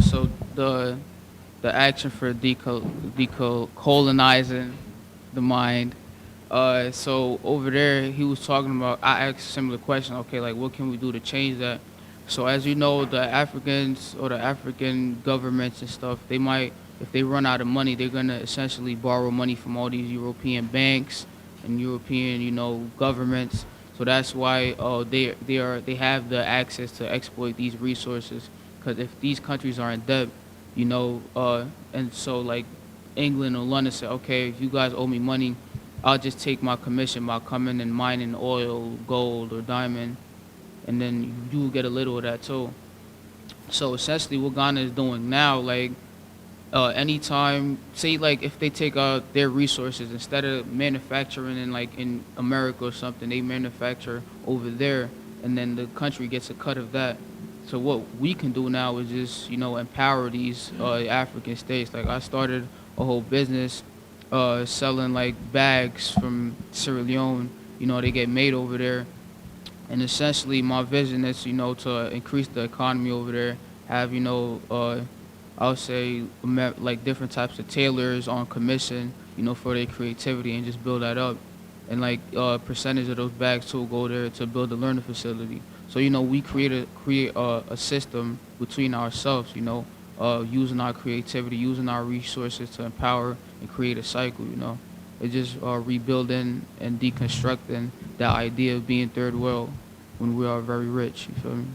So the action for decolonizing the mind. So over there, he was talking about. I asked a similar question. Okay, like what can we do to change that? So as you know, the Africans or the African governments and stuff, they might, if they run out of money, they're gonna essentially borrow money from all these European banks and European, governments. So that's why they have the access to exploit these resources. Because if these countries are in debt, and so like England or London say, okay, if you guys owe me money, I'll just take my commission by coming and mining oil, gold, or diamond, and then you will get a little of that too. So essentially, what Ghana is doing now, like anytime, say like if they take out their resources instead of manufacturing in America or something, they manufacture over there, and then the country gets a cut of that. So what we can do now is just empower these African states. Like I started a whole business selling like bags from Sierra Leone. They get made over there, and essentially my vision is to increase the economy over there. Have I would say like different types of tailors on commission, for their creativity, and just build that up. And like percentage of those bags too go there to build a learning facility. So we create a system between ourselves, using our creativity, using our resources to empower and create a cycle. It's just rebuilding and deconstructing that idea of being third world when we are very rich. You feel me?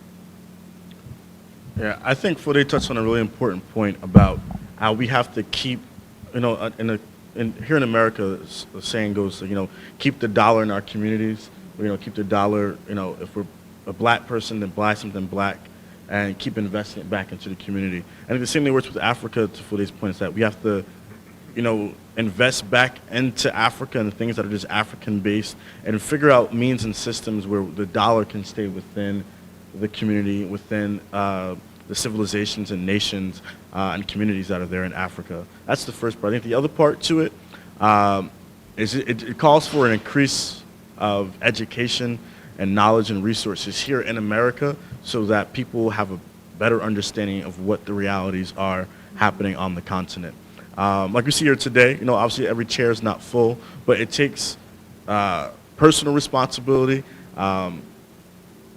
Yeah, I think Foday touched on a really important point about how we have to keep, here in America, the saying goes, keep the dollar in our communities. Keep the dollar, if we're a black person, then buy something black, and keep investing it back into the community. And the same thing works with Africa, to Foday's point, is that we have to, invest back into Africa and the things that are just African-based, and figure out means and systems where the dollar can stay within the community, within the civilizations and nations and communities that are there in Africa. That's the first part. I think the other part to it is it calls for an increase of education and knowledge and resources here in America so that people have a better understanding of what the realities are happening on the continent. Like we see here today, obviously every chair is not full, but it takes personal responsibility and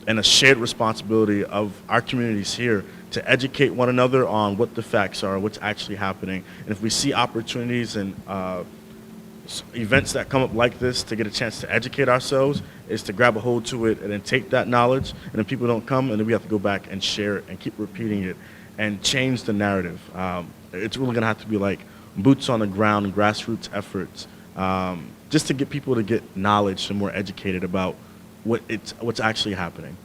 a shared responsibility of our communities here to educate one another on what the facts are, what's actually happening. And if we see opportunities and events that come up like this to get a chance to educate ourselves, is to grab a hold to it and then take that knowledge, and if people don't come, and then we have to go back and share it and keep repeating it and change the narrative. It's really gonna have to be like boots on the ground, grassroots efforts, just to get people to get knowledge and more educated about what's actually happening,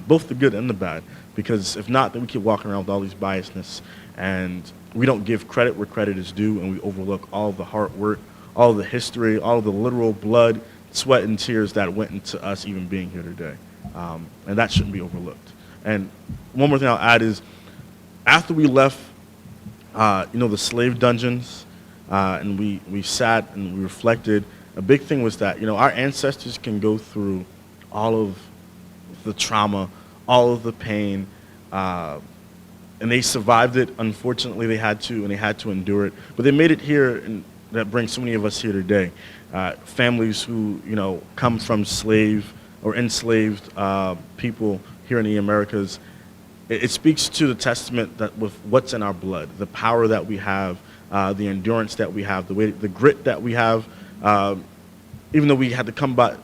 both the good and the bad. Because if not, then we keep walking around with all these biasness, and we don't give credit where credit is due, and we overlook all the hard work, all the history, all the literal blood, sweat, and tears that went into us even being here today. And that shouldn't be overlooked. And one more thing I'll add is, after we left, the slave dungeons, and we sat and we reflected, a big thing was that, our ancestors can go through all of the trauma, all of the pain, and they survived it. Unfortunately, they had to endure it. But they made it here, and that brings so many of us here today. Families who, come from slave or enslaved people here in the Americas. It speaks to the testament that with what's in our blood, the power that we have, the endurance that we have, the grit that we have, even though we had to come by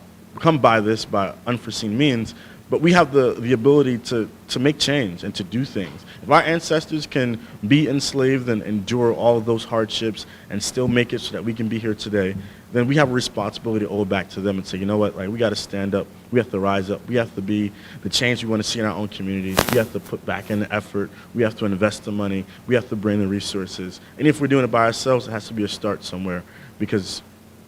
this by unforeseen means, but we have the ability to make change and to do things. If our ancestors can be enslaved and endure all of those hardships and still make it so that we can be here today, then we have a responsibility to owe it back to them and say, you know what, like we got to stand up, we have to rise up, we have to be the change we want to see in our own communities, we have to put back in the effort, we have to invest the money, we have to bring the resources. And if we're doing it by ourselves, it has to be a start somewhere, because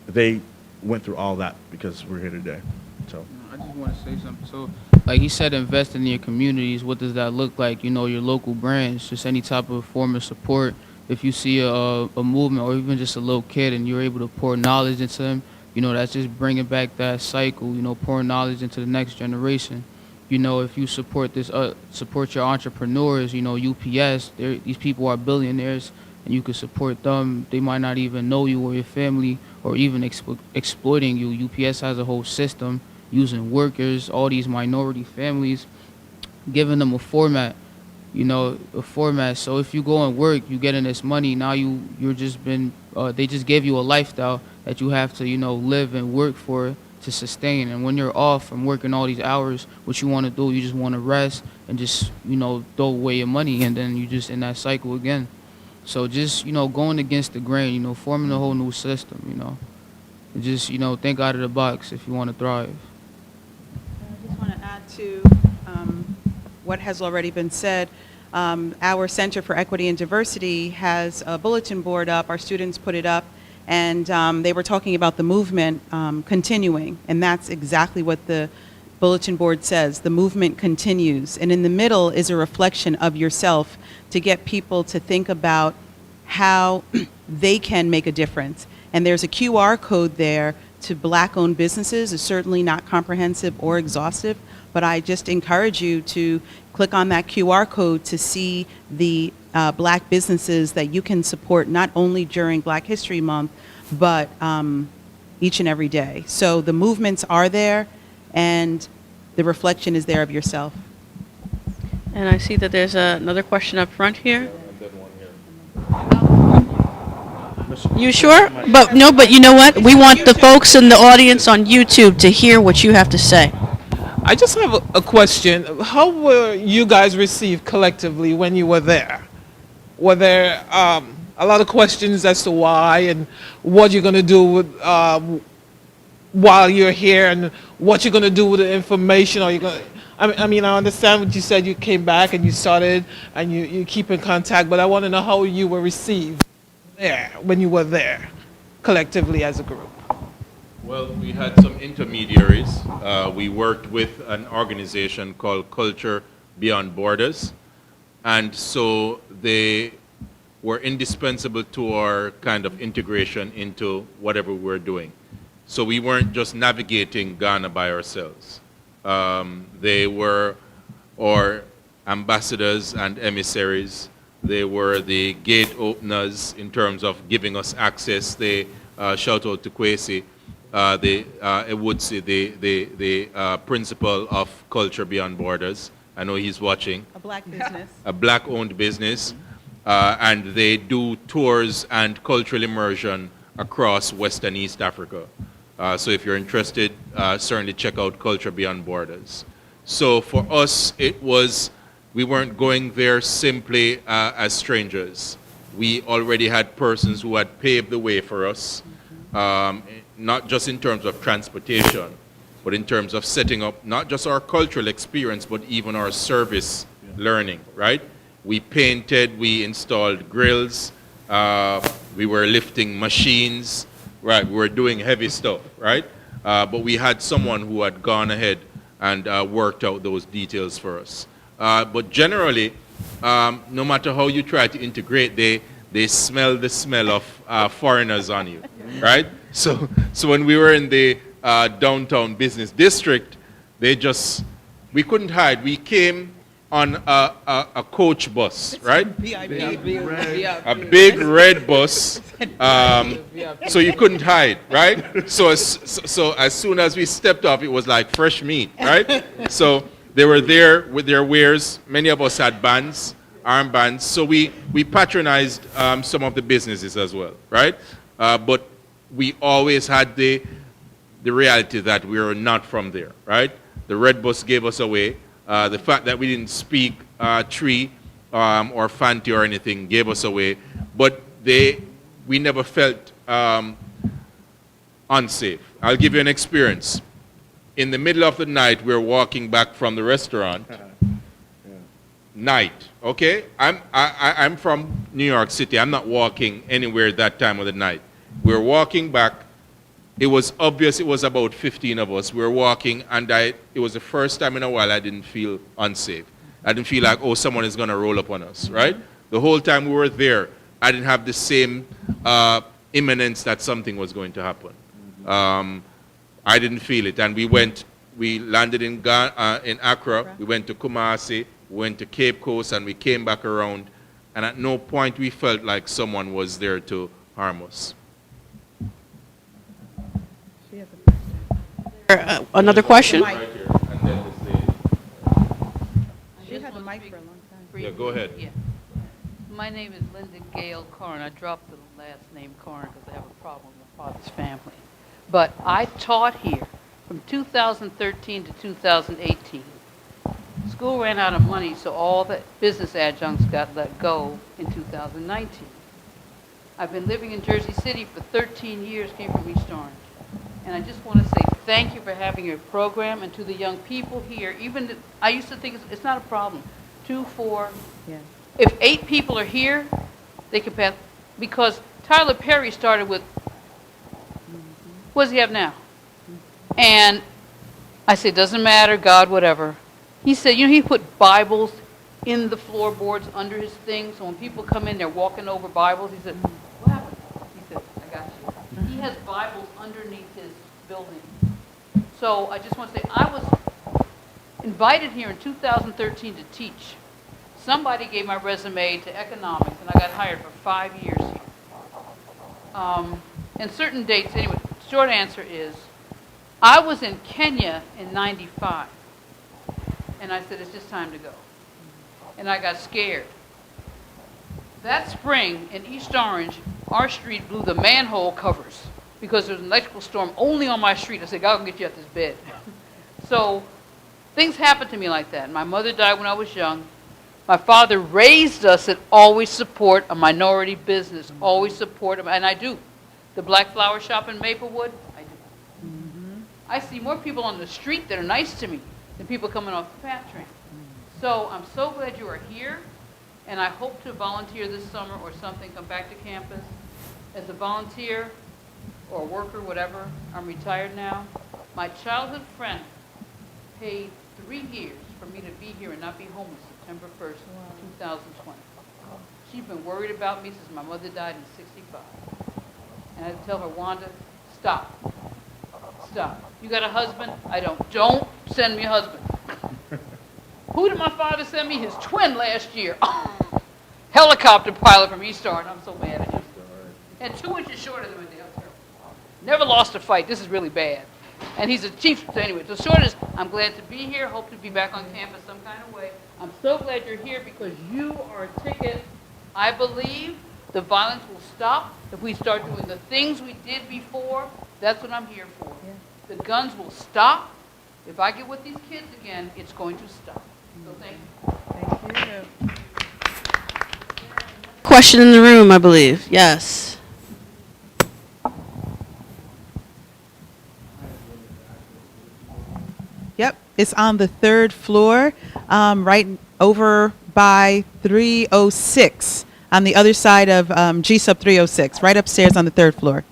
they went through all that because we're here today. So I just want to say something. So, like he said, invest in your communities. What does that look like? Your local brands, just any type of form of support. If you see a movement or even just a little kid and you're able to pour knowledge into them, that's just bringing back that cycle, pouring knowledge into the next generation. if you support support your entrepreneurs, UPS, these people are billionaires, and you could support them. They might not even know you or your family, or even exploiting you. UPS has a whole system using workers, all these minority families, giving them a format. So if you go and work, you get in this money. Now they just gave you a lifestyle that you have to, live and work for to sustain. And when you're off from working all these hours, what you want to do, you just want to rest and just, throw away your money, and then you just in that cycle again. So just, going against the grain, forming a whole new system, and just, think out of the box if you want to thrive. I just want to add to what has already been said. Our Center for Equity and Diversity has a bulletin board up. Our students put it up, and they were talking about the movement continuing, and that's exactly what the bulletin board says. The movement continues, and in the middle is a reflection of yourself to get people to think about how they can make a difference. And there's a QR code there to Black-owned businesses. It's certainly not comprehensive or exhaustive, but I just encourage you to click on that QR code to see the Black businesses that you can support not only during Black History Month, but each and every day. So the movements are there, and the reflection is there of yourself. And I see that there's another question up front here. You sure? But you know what? We want the folks in the audience on YouTube to hear what you have to say. I just have a question. How were you guys received collectively when you were there? Were there a lot of questions as to why and what you're going to do with, while you're here, and what you're going to do with the information? Are you going? I mean, I understand what you said. You came back and you started, and you keep in contact. But I want to know how you were received there when you were there, collectively as a group. Well, we had some intermediaries. We worked with an organization called Culture Beyond Borders, and so they were indispensable to our kind of integration into whatever we're doing. So we weren't just navigating Ghana by ourselves. They were our ambassadors and emissaries. They were the gate openers in terms of giving us access. They shout out to Kwesi. I would say the principal of Culture Beyond Borders. I know he's watching. A Black business. A Black-owned business, and they do tours and cultural immersion across West and East Africa. So if you're interested, certainly check out Culture Beyond Borders. So for us, we weren't going there simply as strangers. We already had persons who had paved the way for us. Not just in terms of transportation, but in terms of setting up not just our cultural experience, but even our service learning, right? We painted, we installed grills, we were lifting machines, right? We were doing heavy stuff, right? But we had someone who had gone ahead and worked out those details for us. But generally, no matter how you try to integrate, they smell the smell of foreigners on you, right? So when we were in the downtown business district, we couldn't hide. We came on a coach bus, right? A big red bus, so you couldn't hide, right? So as soon as we stepped off, it was like fresh meat, right? So they were there with their wares. Many of us had bands, armbands, so we patronized some of the businesses as well, right? But we always had the reality that we were not from there, right? The red bus gave us away. The fact that we didn't speak Tree or Fanti or anything gave us away. But we never felt unsafe. I'll give you an experience. In the middle of the night, we're walking back from the restaurant. Night, okay? I'm from New York City. I'm not walking anywhere at that time of the night. We're walking back. It was obvious it was about 15 of us. We were walking, and it was the first time in a while I didn't feel unsafe. I didn't feel like, oh, someone is going to roll up on us, right? The whole time we were there, I didn't have the same imminence that something was going to happen. I didn't feel it, and we went we landed in Accra, we went to Kumasi, went to Cape Coast, and we came back around. And at no point we felt like someone was there to harm us. Another question? Right here, and then this lady. She had the mic for a long time. Yeah, go ahead. Yeah. My name is Linda Gale Corn. I dropped the last name Corn because I have a problem with my father's family. But I taught here from 2013 to 2018. School ran out of money, so all the business adjuncts got let go in 2019. I've been living in Jersey City for 13 years, came from East Orange. And I just want to say thank you for having your program, and to the young people here, I used to think it's not a problem. 2, 4, Yeah. if 8 people are here, they can pass, because Tyler Perry started with, what does he have now? And I said, doesn't matter, God, whatever. He said, he put Bibles in the floorboards under his thing, so when people come in, they're walking over Bibles. He said, what happened? He said, I got you. He has Bibles underneath his building. So I just want to say, I was invited here in 2013 to teach. Somebody gave my resume to economics, and I got hired for 5 years here. And certain dates, anyway, short answer is, I was in Kenya in 95, and I said, it's just time to go. And I got scared. That spring in East Orange, our street blew the manhole covers because there was an electrical storm only on my street. I said, God will get you out this bed. So things happened to me like that. My mother died when I was young. My father raised us to always support a minority business, always support them, and I do. The Black Flower Shop in Maplewood, I do. I see more people on the street that are nice to me than people coming off the PATH train. So I'm so glad you are here, and I hope to volunteer this summer or something, come back to campus as a volunteer or a worker, whatever. I'm retired now. My childhood friend paid 3 years for me to be here and not be homeless September 1st, 2020. She's been worried about me since my mother died in 65. And I tell her, Wanda, stop. Stop. You got a husband? I don't. Don't send me a husband. Who did my father send me? His twin last year. Helicopter pilot from East Orange. I'm so mad at him. And 2 inches shorter than my dad. Never lost a fight. This is really bad. And he's a chief. So anyway, the short is, I'm glad to be here. Hope to be back on campus some kind of way. I'm so glad you're here because you are a ticket. I believe the violence will stop if we start doing the things we did before. That's what I'm here for. Yeah. The guns will stop. If I get with these kids again, it's going to stop. So thank you. Thank you. Question in the room, I believe. Yes. Yep, it's on the 3rd floor, right over by 306, on the other side of G sub 306, right upstairs on the 3rd floor.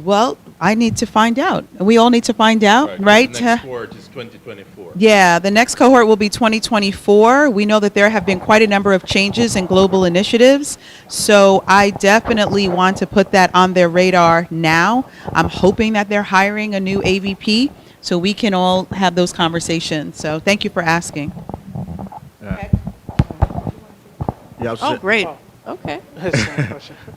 Well, I need to find out. We all need to find out, right? The next cohort is 2024. Yeah, the next cohort will be 2024. We know that there have been quite a number of changes and global initiatives, so I definitely want to put that on their radar now. I'm hoping that they're hiring a new AVP so we can all have those conversations. So thank you for asking. Yeah. Yeah, Oh, great. Okay.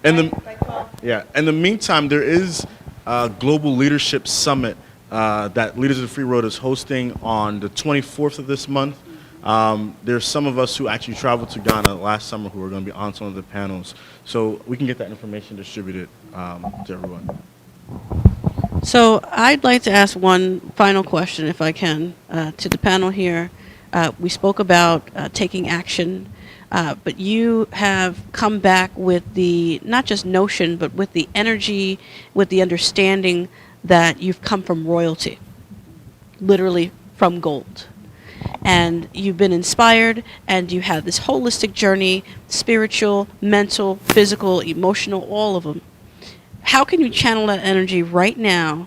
In the meantime, there is a Global Leadership Summit that Leaders of the Free Road is hosting on the 24th of this month. There's some of us who actually traveled to Ghana last summer who are going to be on some of the panels. So we can get that information distributed to everyone. So I'd like to ask one final question, if I can, to the panel here. We spoke about taking action. But you have come back with the, not just notion, but with the energy, with the understanding that you've come from royalty, literally from gold. And you've been inspired, and you have this holistic journey, spiritual, mental, physical, emotional, all of them. How can you channel that energy right now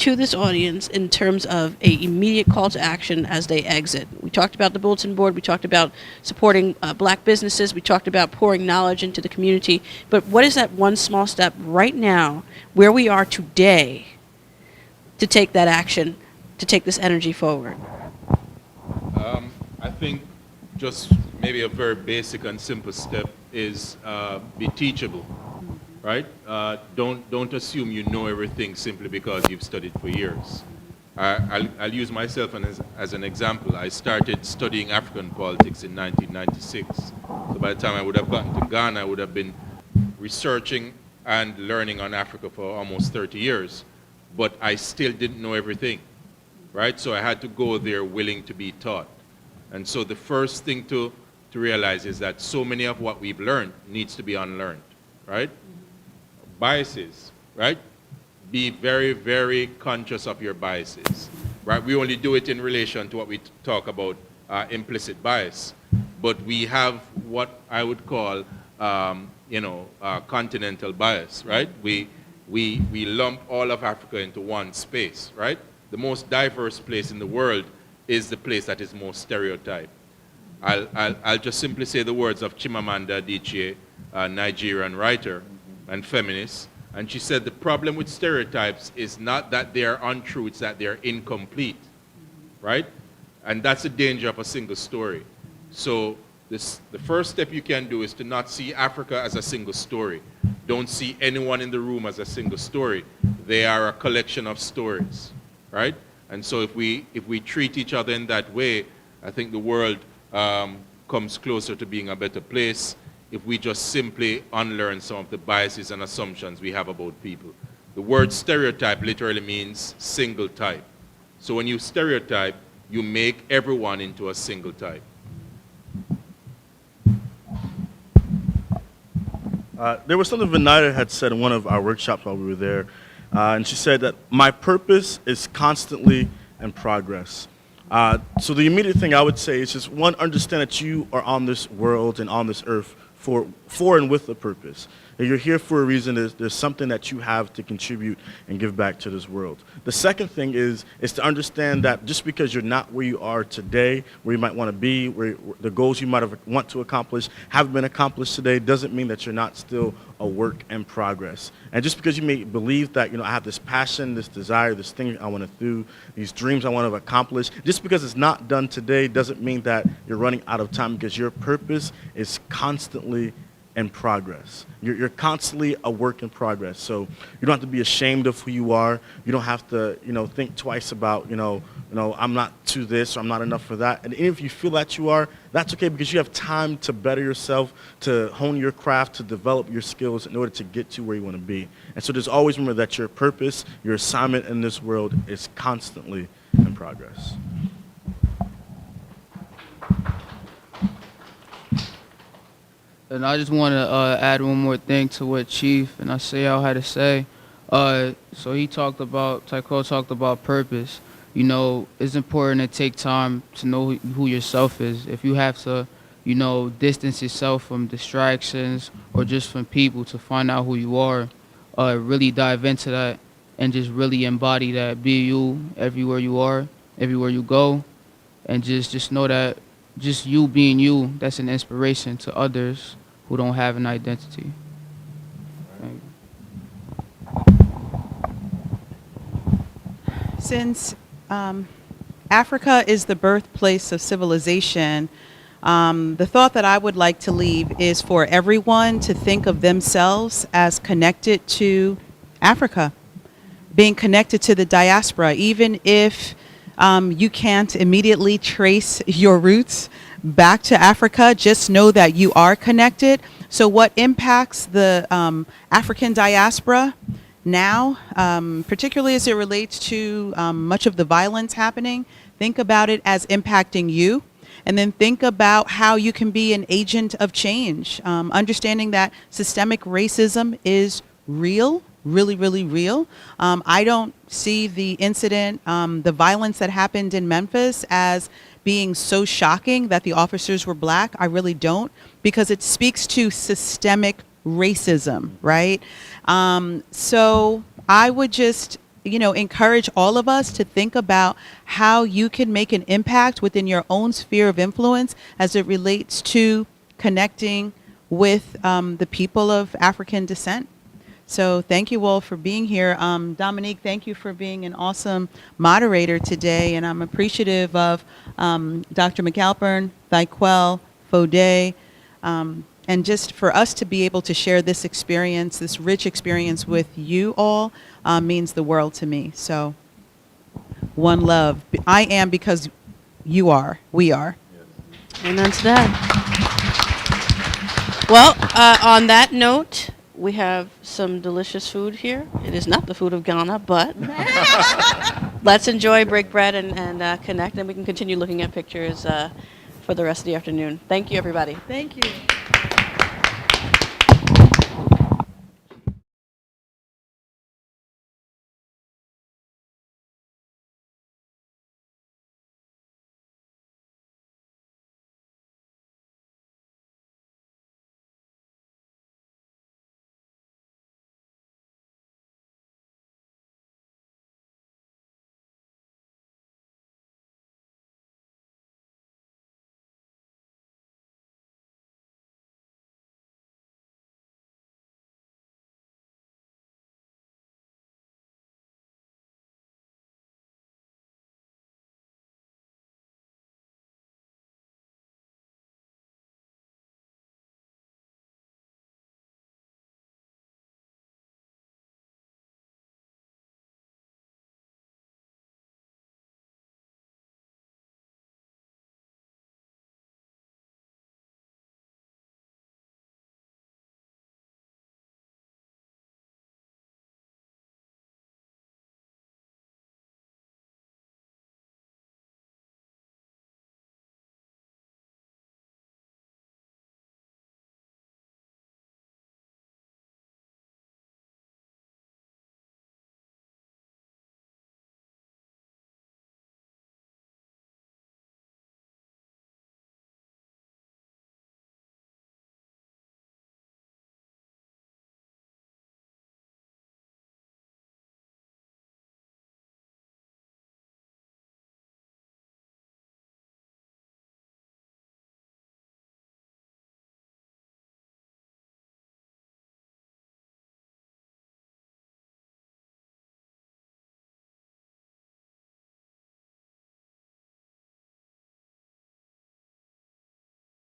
to this audience in terms of a immediate call to action as they exit? We talked about the bulletin board. We talked about supporting black businesses. We talked about pouring knowledge into the community. But what is that one small step right now, where we are today, to take that action, to take this energy forward? I think just maybe a very basic and simple step is be teachable, right? Don't assume you know everything simply because you've studied for years. I'll use myself as an example. I started studying African politics in 1996. So by the time I would have gotten to Ghana, I would have been researching and learning on Africa for almost 30 years. But I still didn't know everything, right? So I had to go there willing to be taught. And so the first thing to realize is that so many of what we've learned needs to be unlearned, right? Biases, right? Be very, very conscious of your biases, right? We only do it in relation to what we talk about implicit bias. But we have what I would call, continental bias, right? We lump all of Africa into one space, right? The most diverse place in the world is the place that is most stereotyped. I'll just simply say the words of Chimamanda Adichie, a Nigerian writer and feminist, and she said the problem with stereotypes is not that they are untrue, it's that they are incomplete, right? And that's the danger of a single story. So the first step you can do is to not see Africa as a single story. Don't see anyone in the room as a single story. They are a collection of stories, right? And so if we treat each other in that way, I think the world comes closer to being a better place if we just simply unlearn some of the biases and assumptions we have about people. The word stereotype literally means single type. So when you stereotype, you make everyone into a single type. There was something Venida had said in one of our workshops while we were there, and she said that my purpose is constantly in progress. So the immediate thing I would say is just, one, understand that you are on this world and on this earth for and with a purpose. That you're here for a reason. There's something that you have to contribute and give back to this world. The second thing is to understand that just because you're not where you are today, where you might want to be, where the goals you might have want to accomplish haven't been accomplished today, doesn't mean that you're not still a work in progress. And just because you may believe that, I have this passion, this desire, this thing I want to do, these dreams I want to accomplish, just because it's not done today doesn't mean that you're running out of time, because your purpose is constantly in progress. You're constantly a work in progress. So you don't have to be ashamed of who you are. You don't have to, think twice about, I'm not to this or I'm not enough for that. And even if you feel that you are, that's okay, because you have time to better yourself, to hone your craft, to develop your skills in order to get to where you want to be. And so just always remember that your purpose, your assignment in this world is constantly in progress. And I just want to add one more thing to what Chief and Asayal had to say. So Thyquel talked about purpose. It's important to take time to know who yourself is. If you have to, distance yourself from distractions or just from people to find out who you are, really dive into that and just really embody that. Be you everywhere you are, everywhere you go, and just know that just you being you, that's an inspiration to others who don't have an identity. Thank you. Since Africa is the birthplace of civilization, the thought that I would like to leave is for everyone to think of themselves as connected to Africa, being connected to the diaspora, even if you can't immediately trace your roots back to Africa. Just know that you are connected. So what impacts the African diaspora now, particularly as it relates to much of the violence happening, think about it as impacting you. And then think about how you can be an agent of change, understanding that systemic racism is real, really, really real. I don't see the incident, the violence that happened in Memphis, as being so shocking that the officers were black. I really don't, because it speaks to systemic racism, right? So I would just encourage all of us to think about how you can make an impact within your own sphere of influence as it relates to connecting with the people of African descent. So thank you all for being here. Dominique, thank you for being an awesome moderator today, and I'm appreciative of Dr. McCalpin, Thyquel, Foday, and just for us to be able to share this experience, this rich experience with you all means the world to me. So one love. I am because you are. We are. Amen to that. Well, on that note, we have some delicious food here. It is not the food of Ghana, but let's enjoy, break bread, and connect, and we can continue looking at pictures for the rest of the afternoon. Thank you, everybody. Thank you.